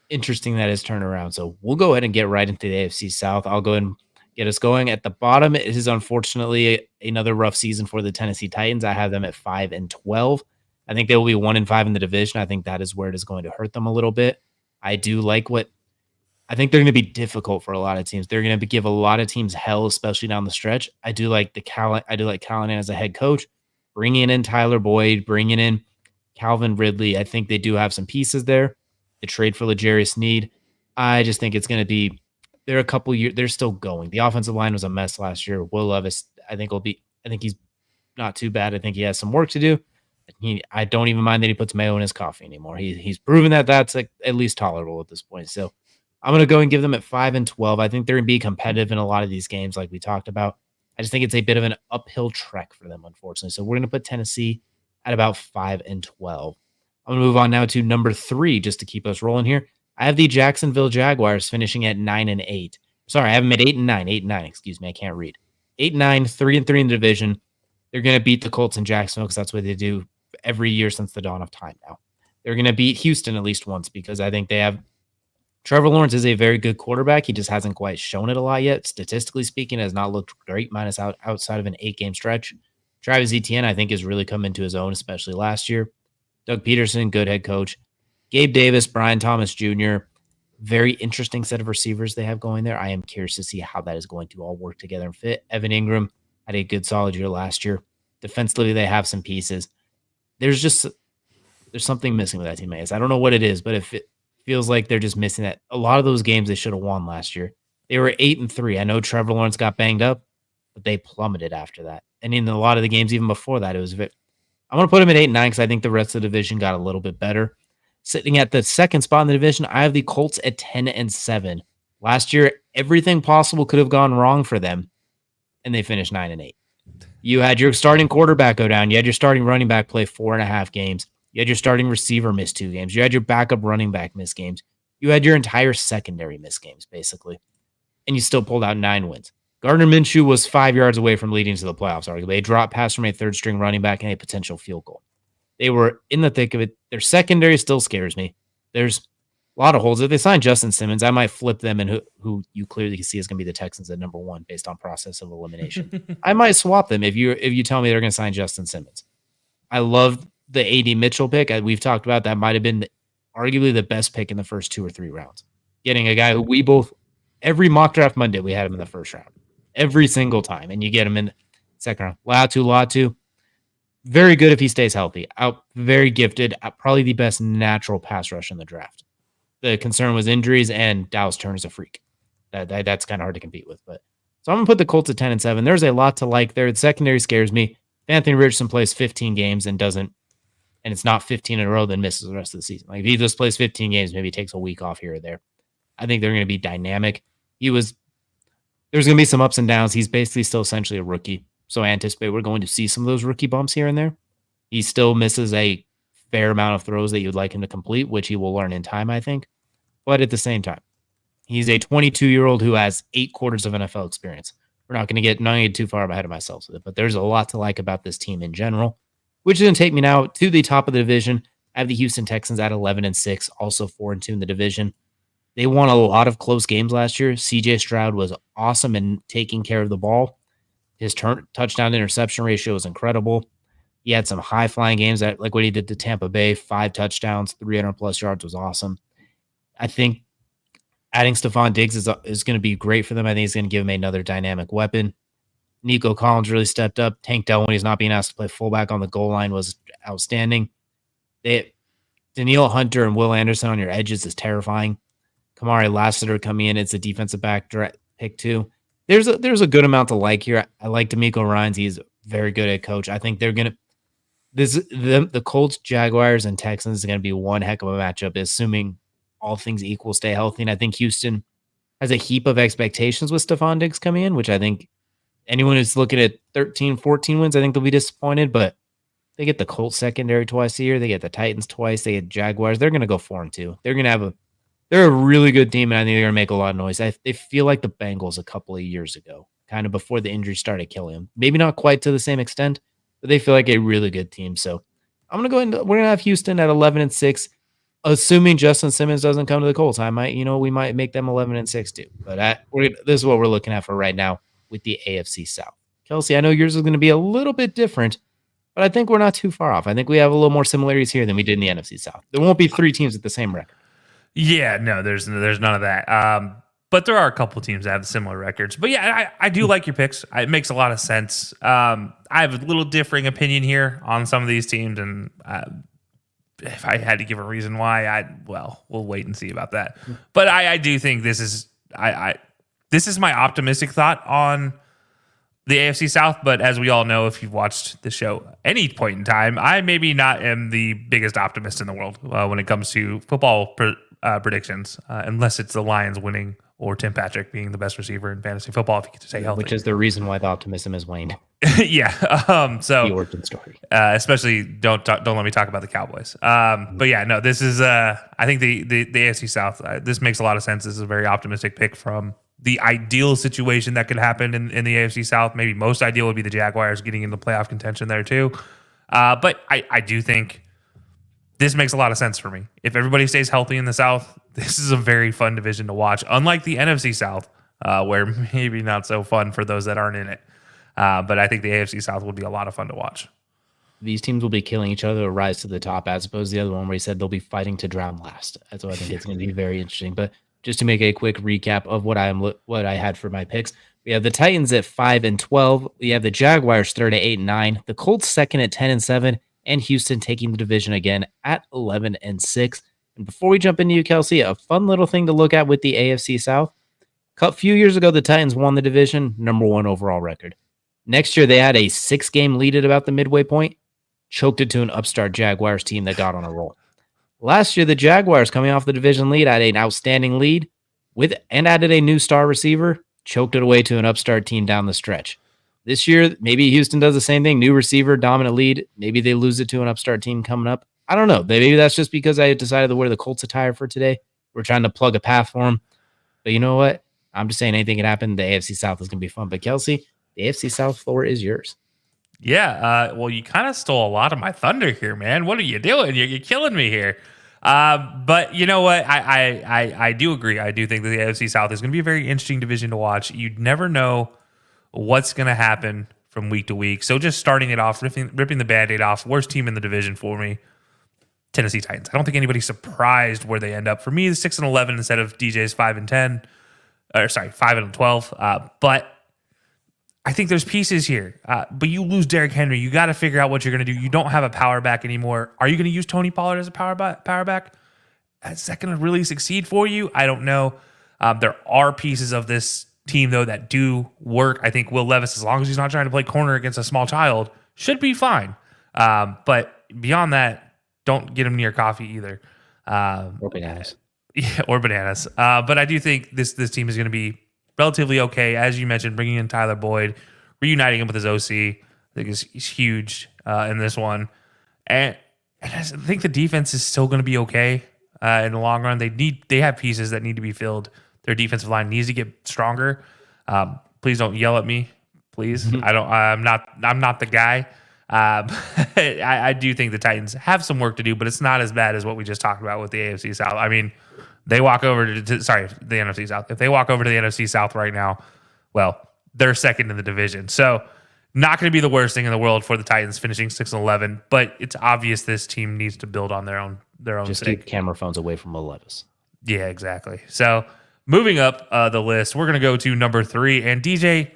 interesting that is turned around. So we'll go ahead and get right into the AFC South. I'll go ahead and get us going. At the bottom, it is unfortunately another rough season for the Tennessee Titans. I have them at 5-12. I think they will be 1-5 in the division. I think that is where it is going to hurt them a little bit. I do like I think they're going to be difficult for a lot of teams. They're going to give a lot of teams hell, especially down the stretch. I do like Callahan as a head coach, bringing in Tyler Boyd, bringing in Calvin Ridley. I think they do have some pieces there. The trade for L'Jarius Sneed. I just think it's going to be. They're a couple years. They're still going. The offensive line was a mess last year. Will Levis, I think he's not too bad. I think he has some work to do. I don't even mind that he puts mayo in his coffee anymore. He's proven that that's like at least tolerable at this point. So I'm going to go and give them at 5-12. I think they're going to be competitive in a lot of these games, like we talked about. I just think it's a bit of an uphill trek for them, unfortunately. So we're going to put Tennessee at about 5-12. I'm going to move on now to number 3, just to keep us rolling here. I have the Jacksonville Jaguars finishing at 9-8. Sorry, I have them at 8-9. 8-9, excuse me. I can't read. 8-9, 3-3 in the division. They're going to beat the Colts in Jacksonville because that's what they do every year since the dawn of time now. They're going to beat Houston at least once because I think they have Trevor Lawrence is a very good quarterback. He just hasn't quite shown it a lot yet. Statistically speaking, has not looked great minus outside of an 8-game stretch. Travis Etienne, I think, has really come into his own, especially last year. Doug Peterson, good head coach. Gabe Davis, Brian Thomas Jr., very interesting set of receivers they have going there. I am curious to see how that is going to all work together and fit. Evan Ingram had a good solid year last year. Defensively, they have some pieces. There's something missing with that team. I don't know what it is, but if it feels like they're just missing that. A lot of those games they should have won last year. They were 8-3. I know Trevor Lawrence got banged up, but they plummeted after that. And in a lot of the games even before that, it was I'm going to put them at 8-9 because I think the rest of the division got a little bit better. Sitting at the second spot in the division, I have the Colts at 10-7. Last year, everything possible could have gone wrong for them, and they finished 9-8. You had your starting quarterback go down. You had your starting running back play 4.5 games. You had your starting receiver miss 2 games. You had your backup running back miss games. You had your entire secondary miss games, basically. And you still pulled out 9 wins. Gardner Minshew was 5 yards away from leading to the playoffs, arguably. A drop pass from a third-string running back and a potential field goal. They were in the thick of it. Their secondary still scares me. There's a lot of holes. If they sign Justin Simmons, I might flip them and who you clearly can see is going to be the Texans at number 1 based on process of elimination. I might swap them if you tell me they're going to sign Justin Simmons. I love the A.D. Mitchell pick. We've talked about that might have been arguably the best pick in the first 2 or 3 rounds. Getting a guy who every mock draft Monday, we had him in the first round. Every single time. And you get him in the second round. Latu. Very good if he stays healthy. Very gifted. Probably the best natural pass rush in the draft. The concern was injuries, and Dallas Turner's a freak. That's kind of hard to compete with. But so I'm going to put the Colts at 10-7. There's a lot to like there. The secondary scares me. If Anthony Richardson plays 15 games and it's not 15 in a row, then misses the rest of the season. Like if he just plays 15 games, maybe takes a week off here or there. I think they're going to be dynamic. He was there's going to be some ups and downs. He's basically still essentially a rookie. So I anticipate we're going to see some of those rookie bumps here and there. He still misses a fair amount of throws that you'd like him to complete, which he will learn in time, I think. But at the same time, he's a 22-year-old who has 8 quarters of NFL experience. We're not going to get too far ahead of myself with it, but there's a lot to like about this team in general, which is going to take me now to the top of the division. I have the Houston Texans at 11-6, also 4-2 in the division. They won a lot of close games last year. CJ Stroud was awesome in taking care of the ball. His touchdown interception ratio was incredible. He had some high flying games that, like what he did to Tampa Bay, 5 touchdowns, 300 plus yards was awesome. I think adding Stephon Diggs is going to be great for them. I think he's going to give him another dynamic weapon. Nico Collins really stepped up. Tank Dell, when he's not being asked to play fullback on the goal line, was outstanding. Danielle Hunter and Will Anderson on your edges is terrifying. Kamari Lassiter coming in. It's a defensive back pick too. There's a good amount to like here. I like D'Amico Ryans. He's very good at coach. I think they're going to the Colts, Jaguars, and Texans is going to be one heck of a matchup, assuming all things equal, stay healthy. And I think Houston has a heap of expectations with Stephon Diggs coming in, which I think anyone who's looking at 13, 14 wins, I think they'll be disappointed. But they get the Colts secondary twice a year. They get the Titans twice. They get Jaguars. They're going to go 4-2. They're going to they're a really good team, and I think they're going to make a lot of noise. They feel like the Bengals a couple of years ago, kind of before the injury started killing them. Maybe not quite to the same extent, but they feel like a really good team. So I'm going to go ahead and we're going to have Houston at 11-6, assuming Justin Simmons doesn't come to the Colts. We might make them 11-6 too. But this is what we're looking at for right now with the AFC South. Kelcey, I know yours is going to be a little bit different, but I think we're not too far off. I think we have a little more similarities here than we did in the NFC South. There won't be 3 teams with the same record. Yeah, no, there's none of that. But there are a couple teams that have similar records. But yeah, I do like your picks. It makes a lot of sense. I have a little differing opinion here on some of these teams, and if I had to give a reason why, we'll wait and see about that. But I do think this is my optimistic thought on the AFC South. But as we all know, if you've watched the show any point in time, I maybe not am the biggest optimist in the world when it comes to football predictions, unless it's the Lions winning or Tim Patrick being the best receiver in fantasy football, if you get to stay healthy. Which is the reason why the optimism is waned. Yeah. So the origin story. Especially don't let me talk about the Cowboys. But yeah, no, this is I think the AFC South. This makes a lot of sense. This is a very optimistic pick from the ideal situation that could happen in the AFC South. Maybe most ideal would be the Jaguars getting into playoff contention there too. But I do think this makes a lot of sense for me. If everybody stays healthy in the South, this is a very fun division to watch. Unlike the NFC South, where maybe not so fun for those that aren't in it. But I think the AFC South will be a lot of fun to watch. These teams will be killing each other to rise to the top, as opposed to the other one where he said they'll be fighting to drown last. That's what I think it's going to be very interesting. But just to make a quick recap of what I had for my picks, we have the Titans at 5-12. We have the Jaguars third at 8-9. The Colts second at 10-7. And Houston taking the division again at 11-6. And before we jump into you, Kelcey, a fun little thing to look at with the AFC South. A few years ago, the Titans won the division, number 1 overall record. Next year, they had a 6-game lead at about the midway point, choked it to an upstart Jaguars team that got on a roll. Last year, the Jaguars, coming off the division lead, had an outstanding lead and added a new star receiver, choked it away to an upstart team down the stretch. This year, maybe Houston does the same thing. New receiver, dominant lead. Maybe they lose it to an upstart team coming up. I don't know. Maybe that's just because I decided to wear the Colts attire for today. We're trying to plug a path for them. But you know what? I'm just saying anything can happen. The AFC South is going to be fun. But Kelcey, the AFC South floor is yours. Yeah. Well, you kind of stole a lot of my thunder here, man. What are you doing? You're killing me here. But you know what? I do agree. I do think that the AFC South is going to be a very interesting division to watch. You'd never know what's going to happen from week to week. So just starting it off, ripping the Band-Aid off, worst team in the division for me, Tennessee Titans. I don't think anybody's surprised where they end up. For me, it's 6-11 instead of DJ's 5-10. 5-12. But I think there's pieces here. But you lose Derrick Henry. You got to figure out what you're going to do. You don't have a power back anymore. Are you going to use Tony Pollard as a power back? Is that going to really succeed for you? I don't know. There are pieces of this team, though, that do work. I think Will Levis, as long as he's not trying to play corner against a small child, should be fine. But beyond that, don't get him near coffee either. Or bananas. Yeah, or bananas. But I do think this team is going to be relatively okay. As you mentioned, bringing in Tyler Boyd, reuniting him with his OC, I think is huge in this one. And I think the defense is still going to be okay in the long run. They have pieces that need to be filled. Their defensive line needs to get stronger. Please don't yell at me, please. I'm not the guy. I do think the Titans have some work to do, but it's not as bad as what we just talked about with the AFC South. I mean, they walk over to the NFC South. If they walk over to the NFC South right now, well, they're second in the division. So not going to be the worst thing in the world for the Titans finishing 6-11, but it's obvious this team needs to build on their own Just sake. keep camera phones away from Will Levis. Yeah, exactly. So moving up the list, we're going to go to number 3. And DJ,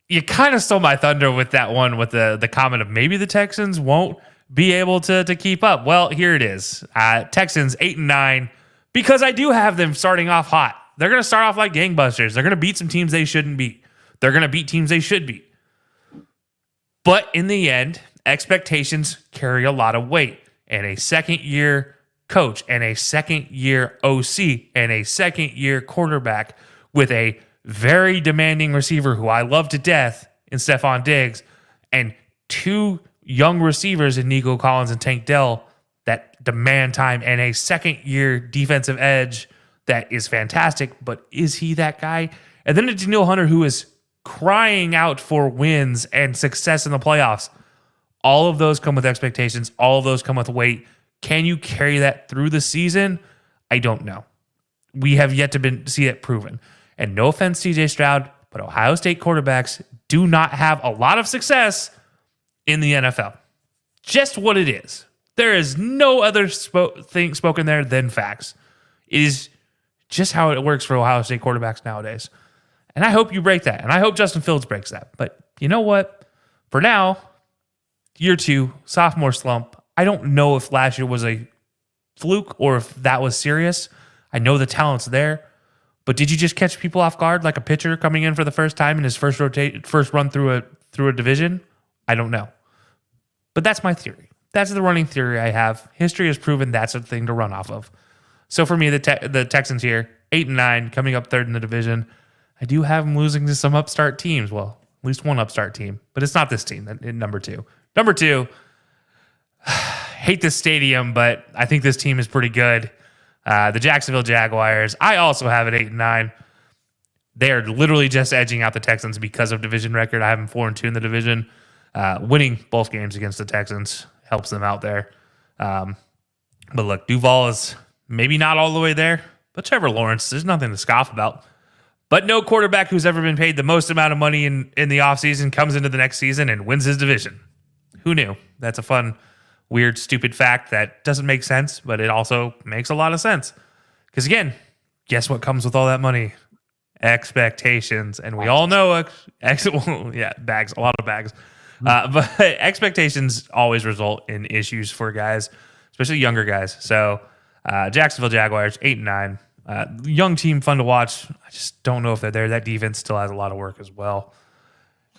you kind of stole my thunder with that one with the comment of maybe the Texans won't be able to keep up. Well, here it is. Texans 8-9, because I do have them starting off hot. They're going to start off like gangbusters. They're going to beat some teams they shouldn't beat. They're going to beat teams they should beat. But in the end, expectations carry a lot of weight. And a second-year coach and a second-year OC and a second-year quarterback with a very demanding receiver who I love to death in Stephon Diggs, and 2 young receivers in Nico Collins and Tank Dell that demand time, and a second-year defensive edge that is fantastic, but is he that guy? And then a Daniil Hunter who is crying out for wins and success in the playoffs. All of those come with expectations. All of those come with weight. Can you carry that through the season? I don't know. We have yet to see it proven. And no offense, CJ Stroud, but Ohio State quarterbacks do not have a lot of success in the NFL. Just what it is. There is no other thing spoken there than facts. It is just how it works for Ohio State quarterbacks nowadays. And I hope you break that. And I hope Justin Fields breaks that. But you know what? For now, year 2, sophomore slump. I don't know if last year was a fluke or if that was serious. I know the talent's there. But did you just catch people off guard like a pitcher coming in for the first time in his first run through a division? I don't know. But that's my theory. That's the running theory I have. History has proven that's a thing to run off of. So for me, the Texans here, 8-9, coming up third in the division. I do have them losing to some upstart teams. Well, at least one upstart team. But it's not this team in number 2. Number 2, hate this stadium, but I think this team is pretty good. The Jacksonville Jaguars, I also have it 8-9. They are literally just edging out the Texans because of division record. I have them 4-2 in the division. Winning both games against the Texans helps them out there. But look, Duval is maybe not all the way there, but Trevor Lawrence, there's nothing to scoff about. But no quarterback who's ever been paid the most amount of money in the offseason comes into the next season and wins his division. Who knew? That's a fun, weird, stupid fact that doesn't make sense, but it also makes a lot of sense. Because again, guess what comes with all that money? Expectations. And we all know, bags, a lot of bags. But expectations always result in issues for guys, especially younger guys. So Jacksonville Jaguars, 8-9. Young team, fun to watch. I just don't know if they're there. That defense still has a lot of work as well.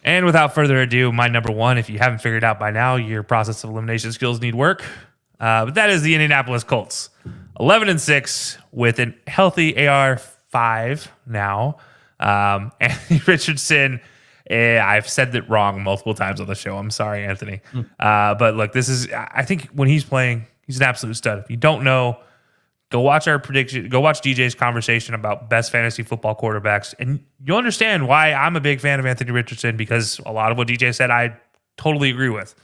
And without further ado, my number 1, if you haven't figured out by now, your process of elimination skills need work. But that is the Indianapolis Colts. 11-6 with a healthy AR5 now. Anthony Richardson, I've said that wrong multiple times on the show. I'm sorry, Anthony. But look, I think when he's playing, he's an absolute stud. If you don't know, go watch our prediction. Go watch DJ's conversation about best fantasy football quarterbacks, and you'll understand why I'm a big fan of Anthony Richardson, because a lot of what DJ said, I totally agree with.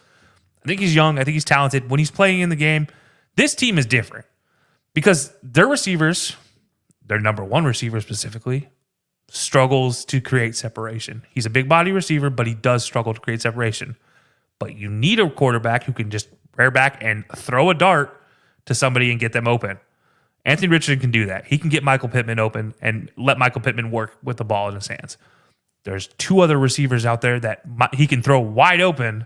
I think he's young. I think he's talented. When he's playing in the game, this team is different because their receivers, their number 1 receiver specifically, struggles to create separation. He's a big body receiver, but he does struggle to create separation. But you need a quarterback who can just rear back and throw a dart to somebody and get them open. Anthony Richardson can do that. He can get Michael Pittman open and let Michael Pittman work with the ball in his hands. There's 2 other receivers out there that he can throw wide open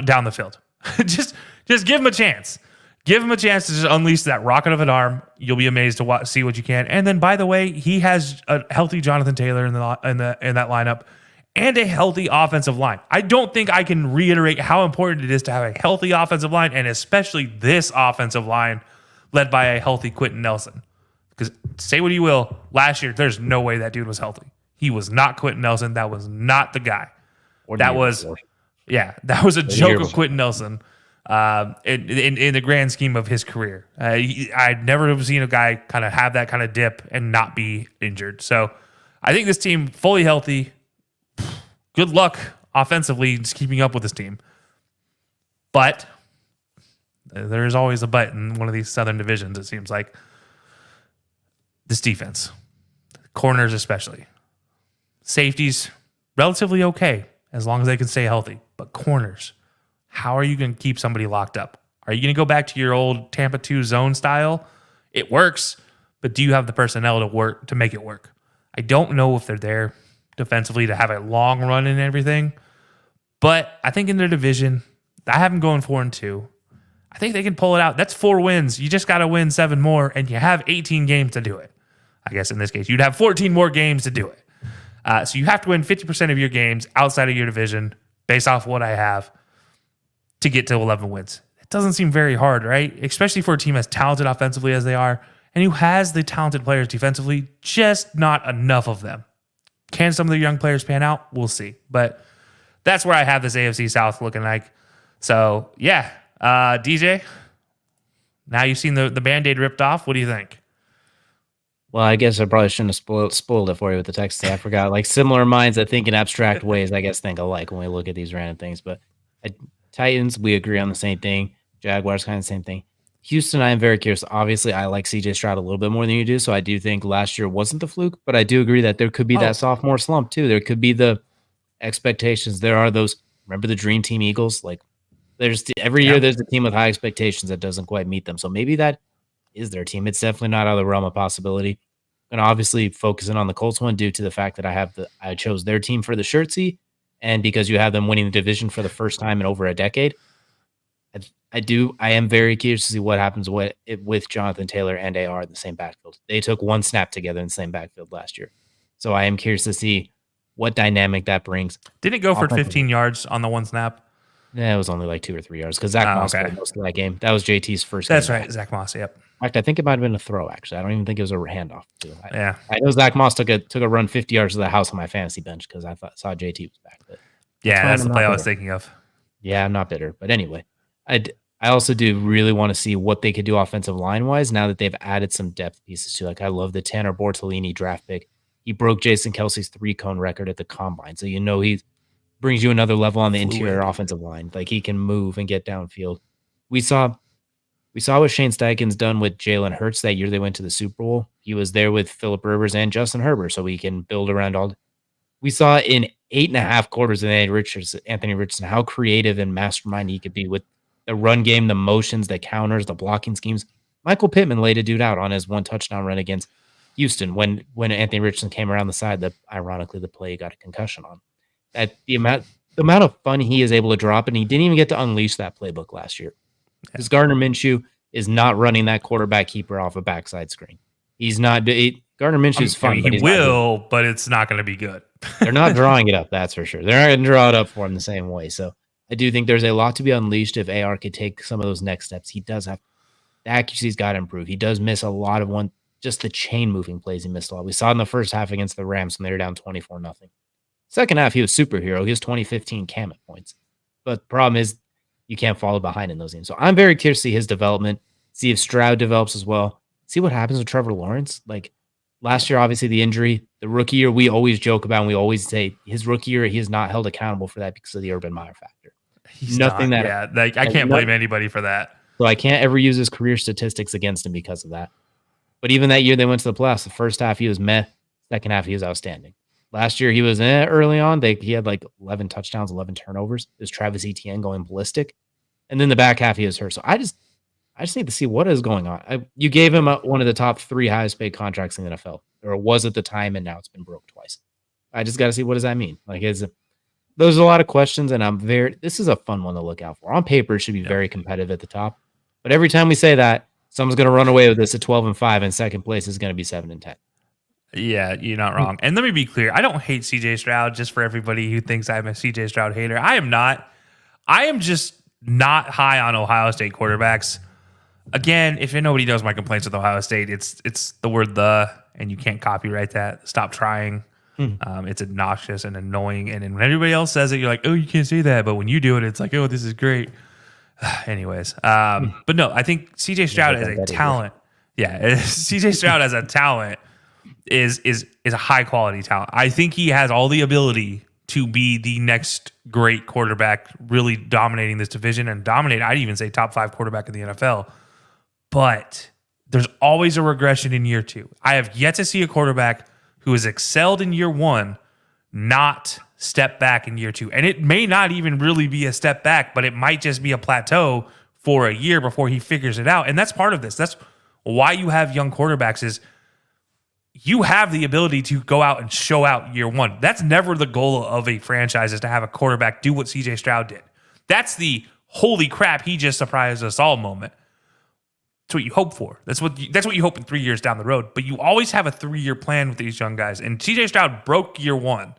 down the field. just give him a chance. Give him a chance to just unleash that rocket of an arm. You'll be amazed to see what you can. And then, by the way, he has a healthy Jonathan Taylor in that lineup and a healthy offensive line. I don't think I can reiterate how important it is to have a healthy offensive line, and especially this offensive line led by a healthy Quentin Nelson. Because say what you will, last year, there's no way that dude was healthy. He was not Quentin Nelson. That was not the guy. That was a joke of Quentin Nelson in the grand scheme of his career. I'd never have seen a guy kind of have that kind of dip and not be injured. So I think this team fully healthy. Good luck offensively just keeping up with this team. But there is always a but in one of these Southern divisions, it seems like. This defense, corners especially. Safeties, relatively okay as long as they can stay healthy. But corners, how are you going to keep somebody locked up? Are you going to go back to your old Tampa 2 zone style? It works, but do you have the personnel to make it work? I don't know if they're there defensively to have a long run and everything, but I think in their division, I have them going 4-2. I think they can pull it out. That's 4 wins. You just got to win 7 more, and you have 18 games to do it. I guess in this case, you'd have 14 more games to do it. So you have to win 50% of your games outside of your division based off what I have to get to 11 wins. It doesn't seem very hard, right? Especially for a team as talented offensively as they are and who has the talented players defensively, just not enough of them. Can some of the young players pan out? We'll see. But that's where I have this AFC South looking like. So, yeah. DJ, now you've seen the Band-Aid ripped off. What do you think? Well, I guess I probably shouldn't have spoiled it for you with the text. I forgot. Like, similar minds that think in abstract ways, I guess, think alike when we look at these random things. But Titans, we agree on the same thing. Jaguars, kind of the same thing. Houston, I am very curious. Obviously, I like CJ Stroud a little bit more than you do, so I do think last year wasn't the fluke, but I do agree that there could be that sophomore slump, too. There could be the expectations. There are those, remember the Dream Team Eagles? Like, every year there's a team with high expectations that doesn't quite meet them. So maybe that is their team. It's definitely not out of the realm of possibility. And obviously focusing on the Colts one due to the fact that I chose their team for the shirtsy, and because you have them winning the division for the first time in over a decade. I am very curious to see what happens with Jonathan Taylor and AR in the same backfield. They took one snap together in the same backfield last year. So I am curious to see what dynamic that brings. Didn't it go for 15 yards on the one snap? Yeah, it was only like 2 or 3 yards because Zach Moss played most of that game. That was JT's first game. That's right, Zach Moss, yep. In fact, I think it might have been a throw, actually. I don't even think it was a handoff. Yeah. I know Zach Moss took a run 50 yards to the house on my fantasy bench because I saw JT was back. But that's the play I was thinking of. Yeah, I'm not bitter. But anyway, I also do really want to see what they could do offensive line-wise now that they've added some depth pieces to. Like, I love the Tanner Bortolini draft pick. He broke Jason Kelce's 3-cone record at the Combine. So you know he brings you another level on the interior offensive line. Like, he can move and get downfield. We saw what Shane Steichen's done with Jalen Hurts that year they went to the Super Bowl. He was there with Phillip Rivers and Justin Herbert, so he can build around all. We saw in 8.5 quarters of Anthony Richardson how creative and mastermind he could be with the run game, the motions, the counters, the blocking schemes. Michael Pittman laid a dude out on his 1 touchdown run against Houston when Anthony Richardson came around the side. That ironically the play he got a concussion on. That the amount of fun he is able to drop, and he didn't even get to unleash that playbook last year. Because Gardner Minshew is not running that quarterback keeper off a backside screen. He's not. Gardner Minshew is fun. He will, but it's not going to be good. They're not drawing it up, that's for sure. They're not going to draw it up for him the same way. So I do think there's a lot to be unleashed if AR could take some of those next steps. He does have the accuracy's got to improve. He does miss a lot of just the chain moving plays. He missed a lot. We saw in the first half against the Rams when they were down 24-0. Second half, he was superhero. He was 2015 Cam at points. But the problem is you can't follow behind in those games. So I'm very curious to see his development, see if Stroud develops as well, see what happens with Trevor Lawrence. Like last year, obviously the injury, the rookie year, we always joke about and we always say his rookie year, he is not held accountable for that because of the Urban Meyer factor. I can't blame anybody for that. So I can't ever use his career statistics against him because of that. But even that year they went to the playoffs, the first half he was meh, second half he was outstandanding. Last year he was early on. He had like 11 touchdowns, 11 turnovers. It was Travis Etienne going ballistic. And then the back half he was hurt. So I just need to see what is going on. You gave him one of the top 3 highest paid contracts in the NFL, or it was at the time, and now it's been broke twice. I just got to see what does that mean. Like, those are a lot of questions, and this is a fun one to look out for. On paper, it should be very competitive at the top, but every time we say that, someone's going to run away with this at 12-5, and second place is going to be 7-10. Yeah, you're not wrong. And let me be clear. I don't hate CJ Stroud, just for everybody who thinks I'm a CJ Stroud hater. I am not. I am just not high on Ohio State quarterbacks. Again, if nobody knows my complaints with Ohio State, it's the word "the," and you can't copyright that. Stop trying. It's obnoxious and annoying. And then when everybody else says it, you're like, oh, you can't say that. But when you do it, it's like, oh, this is great. Anyways, but no, I think CJ Stroud as a talent. Yeah, CJ Stroud as a talent is a high quality talent. I think he has all the ability to be the next great quarterback, really dominating this division and dominate. I'd even say top 5 quarterback in the NFL. But there's always a regression in year 2. I have yet to see a quarterback who has excelled in year 1 not step back in year 2. And it may not even really be a step back, but it might just be a plateau for a year before he figures it out. And that's part of this. That's why you have young quarterbacks is you have the ability to go out and show out year 1. That's never the goal of a franchise, is to have a quarterback do what CJ Stroud did. That's the holy crap, he just surprised us all moment. That's what you hope for. That's what you hope in 3 years down the road. But you always have a 3-year plan with these young guys. And CJ Stroud broke year 1.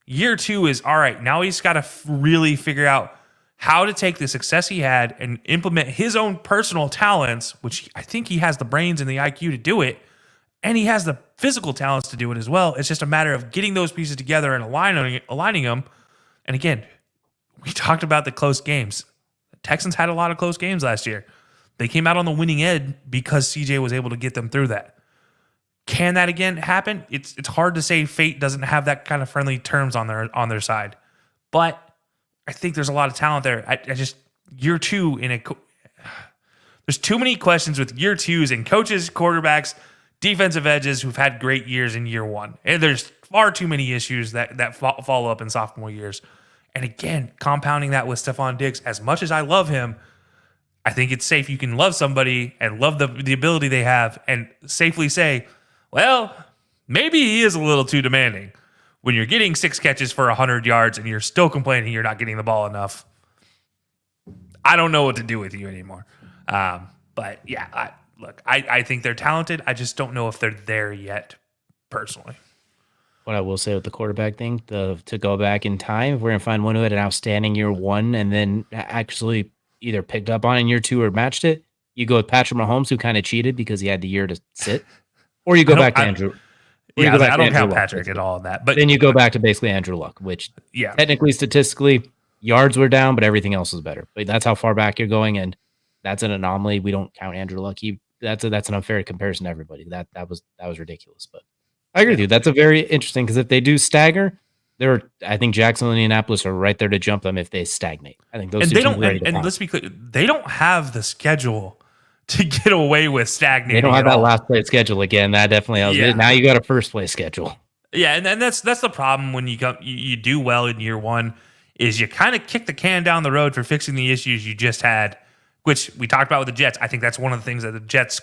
Year 2 is, all right, now he's got to really figure out how to take the success he had and implement his own personal talents, which I think he has the brains and the IQ to do it. And he has the physical talents to do it as well. It's just a matter of getting those pieces together and aligning them. And again, we talked about the close games. The Texans had a lot of close games last year. They came out on the winning end because CJ was able to get them through that. Can that again happen? It's hard to say. Fate doesn't have that kind of friendly terms on their side. But I think there's a lot of talent there. I just year 2 there's too many questions with year 2s and coaches, quarterbacks, defensive edges who've had great years in year 1. And there's far too many issues that follow up in sophomore years. And again, compounding that with Stephon Diggs, as much as I love him, I think it's safe you can love somebody and love the ability they have and safely say, well, maybe he is a little too demanding. When you're getting 6 catches for 100 yards and you're still complaining you're not getting the ball enough, I don't know what to do with you anymore. But yeah, I think they're talented. I just don't know if they're there yet, personally. What I will say with the quarterback thing, to go back in time, if we're going to find one who had an outstanding year 1 and then actually either picked up on in year 2 or matched it, you go with Patrick Mahomes, who kind of cheated because he had the year to sit, or you go back to Andrew. Yeah, I don't count Patrick at all in that. But then you go back to basically Andrew Luck, which technically, statistically, yards were down, but everything else was better. But that's how far back you're going, and that's an anomaly. We don't count Andrew Luck. That's an unfair comparison to everybody. That was ridiculous. But I agree with you. That's a very interesting, because if they do stagger, I think Jacksonville and Indianapolis are right there to jump them if they stagnate. I think those and two they teams don't. are ready to And pounce. let's be clear, they don't have the schedule to get away with stagnating. They don't have that last place schedule again. That definitely helps. Yeah. Now you got a first place schedule. Yeah, and that's the problem when you do well in year 1 is you kind of kick the can down the road for fixing the issues you just had, which we talked about with the Jets. I think that's one of the things that the Jets,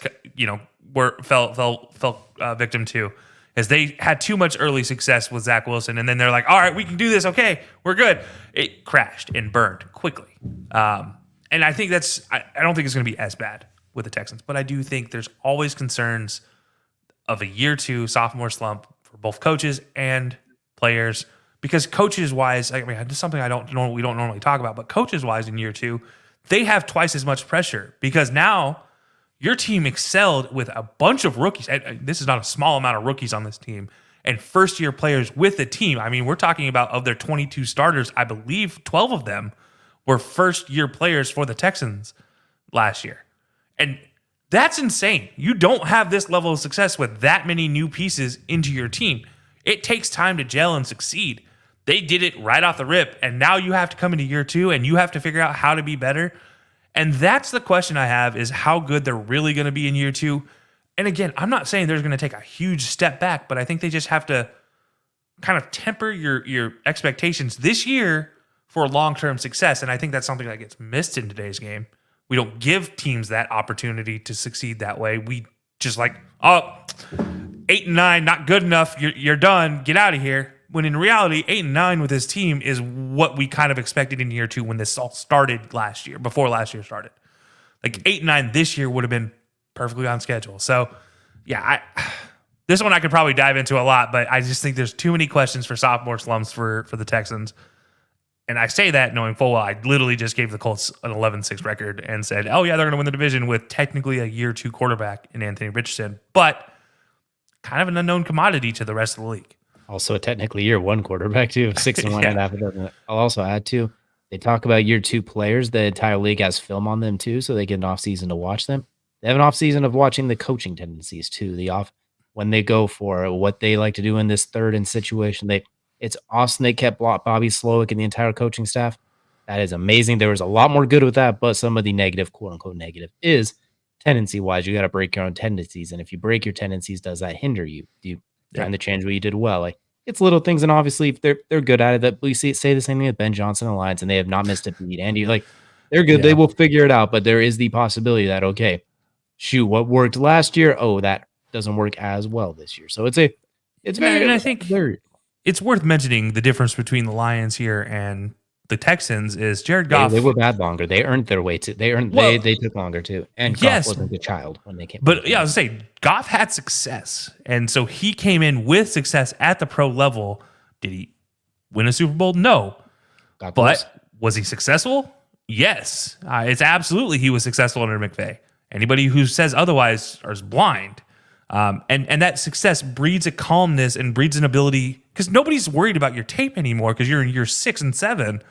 fell victim to. Is they had too much early success with Zach Wilson, and then they're like, all right, we can do this. Okay, we're good. It crashed and burned quickly. And I think I don't think it's going to be as bad with the Texans, but I do think there's always concerns of a year 2 sophomore slump for both coaches and players, because coaches-wise, I mean, this is something we don't normally talk about, but coaches-wise in year 2, they have twice as much pressure because now your team excelled with a bunch of rookies. This is not a small amount of rookies on this team. And first-year players with the team. I mean, we're talking about of their 22 starters, I believe 12 of them were first-year players for the Texans last year. And that's insane. You don't have this level of success with that many new pieces into your team. It takes time to gel and succeed. They did it right off the rip, and now you have to come into year 2, and you have to figure out how to be better. And that's the question I have, is how good they're really going to be in year 2. And again, I'm not saying they're going to take a huge step back, but I think they just have to kind of temper your expectations this year for long-term success. And I think that's something that gets missed in today's game. We don't give teams that opportunity to succeed that way. We just 8-9, not good enough. You're done. Get out of here. When in reality, 8-9 with this team is what we kind of expected in year 2 when this all started last year, before last year started. 8-9 this year would have been perfectly on schedule. So, yeah, this one I could probably dive into a lot, but I just think there's too many questions for sophomore slumps for the Texans. And I say that knowing full well I literally just gave the Colts an 11-6 record and said, oh, yeah, they're going to win the division with technically a year 2 quarterback in Anthony Richardson, but kind of an unknown commodity to the rest of the league. Also, a technically year 1 quarterback, too, 6-1 Yeah. and half a dozen. I'll also add, too, they talk about year 2 players. The entire league has film on them, too, so they get an offseason to watch them. They have an offseason of watching the coaching tendencies, too. When they go for what they like to do in this third and situation. It's awesome they kept Bobby Slowick and the entire coaching staff. That is amazing. There was a lot more good with that, but some of the negative, quote-unquote negative, is tendency-wise. You got to break your own tendencies, and if you break your tendencies, does that hinder you? Do you trying to change what you did well? Like, it's little things, and obviously if they're good at it. That we say the same thing with Ben Johnson and Lions, and they have not missed a beat. Andy, like, they're good. They will figure it out, but there is the possibility that, okay, shoot, what worked last year, that doesn't work as well this year. So it's very, and I think it's worth mentioning the difference between the Lions here and the Texans is Jared Goff. They were bad longer. They earned their way to. They took longer too. And Goff wasn't a child when they came. But yeah, I was saying Goff had success, and so he came in with success at the pro level. Did he win a Super Bowl? No. But was he successful? Yes. It's absolutely he was successful under McVay. Anybody who says otherwise is blind. And that success breeds a calmness and breeds an ability because nobody's worried about your tape anymore because you're in year 6 and 7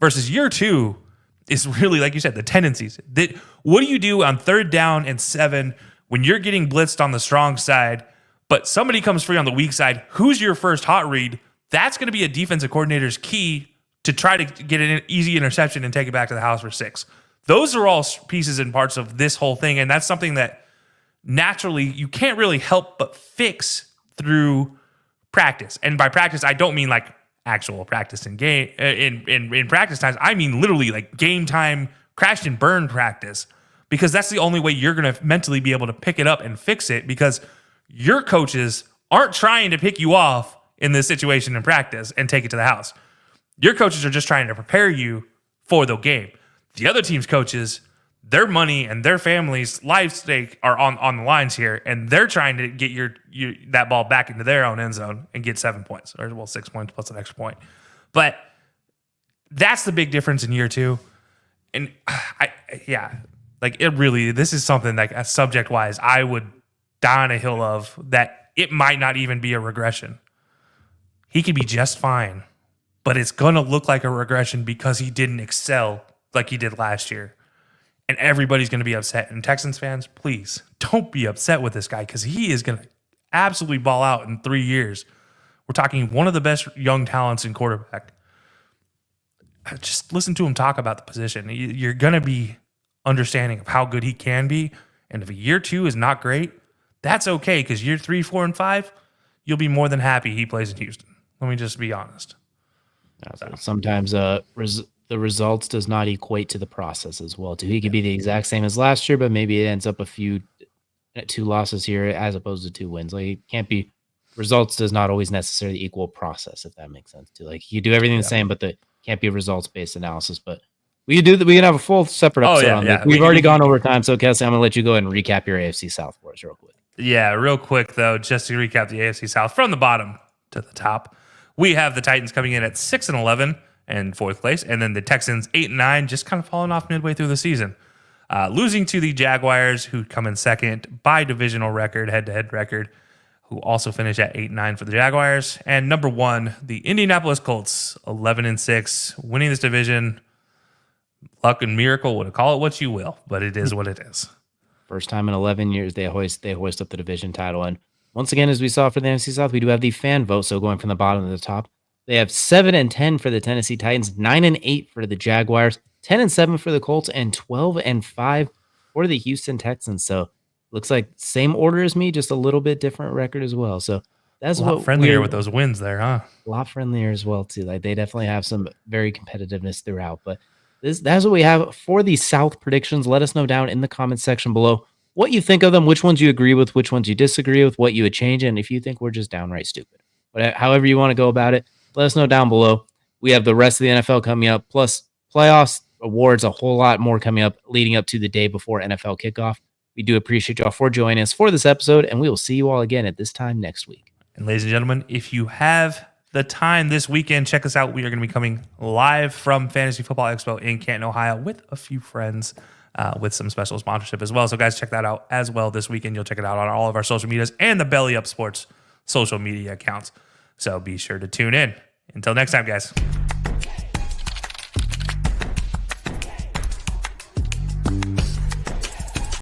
versus year 2 is really, like you said, the tendencies. What do you do on 3rd down and 7 when you're getting blitzed on the strong side, but somebody comes free on the weak side? Who's your first hot read? That's going to be a defensive coordinator's key to try to get an easy interception and take it back to the house for 6. Those are all pieces and parts of this whole thing, and that's something that naturally you can't really help but fix through practice. And by practice, I don't mean like actual practice in game in practice times. I mean literally like game time, crash and burn practice, because that's the only way you're going to mentally be able to pick it up and fix it, because your coaches aren't trying to pick you off in this situation in practice and take it to the house. Your coaches are just trying to prepare you for the game. The other team's coaches, their money and their family's life stake are on the lines here, and they're trying to get your that ball back into their own end zone and get 7 points, or 6 points plus an extra point. But that's the big difference in year 2. And this is something like subject wise, I would die on a hill of that. It might not even be a regression. He could be just fine, but it's going to look like a regression because he didn't excel like he did last year. And everybody's going to be upset. And Texans fans, please don't be upset with this guy because he is going to absolutely ball out in 3 years. We're talking one of the best young talents in quarterback. Just listen to him talk about the position. You're going to be understanding of how good he can be. And if year 2 is not great, that's okay, because year 3, 4, and 5, you'll be more than happy he plays in Houston. Let me just be honest. Sometimes the results does not equate to the process as well, too. He could be the exact same as last year, but maybe it ends up 2 losses here as opposed to 2 wins. Like, it can't be results does not always necessarily equal process, if that makes sense too. Like, you do everything the same, but can't be a results-based analysis. But we can have a full separate episode on this. We've already gone over time, so Kelcey, I'm gonna let you go ahead and recap your AFC South for us real quick. Yeah, real quick though, just to recap the AFC South from the bottom to the top. We have the Titans coming in at 6-11 and 4th place, and then the Texans 8-9, just kind of falling off midway through the season. Losing to the Jaguars, who come in second by divisional record, head-to-head record, who also finish at 8-9 for the Jaguars. And number 1, the Indianapolis Colts, 11-6, winning this division. Luck and miracle, call it what you will, but it is what it is. First time in 11 years they hoist up the division title. And once again, as we saw for the NFC South, we do have the fan vote. So going from the bottom to the top, they have 7-10 for the Tennessee Titans, 9-8 for the Jaguars, 10-7 for the Colts, and 12-5 for the Houston Texans. So looks like same order as me, just a little bit different record as well. So that's a lot friendlier with those wins there, huh? A lot friendlier as well too. Like, they definitely have some very competitiveness throughout. But that's what we have for the South predictions. Let us know down in the comments section below what you think of them, which ones you agree with, which ones you disagree with, what you would change, and if you think we're just downright stupid. But however you want to go about it, let us know down below. We have the rest of the NFL coming up, plus playoffs, awards, a whole lot more coming up leading up to the day before NFL kickoff. We do appreciate y'all for joining us for this episode, and we will see you all again at this time next week. And ladies and gentlemen, if you have the time this weekend. Check us out. We are going to be coming live from Fantasy Football Expo in Canton, Ohio with a few friends with some special sponsorship as well. So guys, check that out as well this weekend. You'll check it out on all of our social medias and the Belly Up Sports social media accounts. So be sure to tune in. Until next time, guys.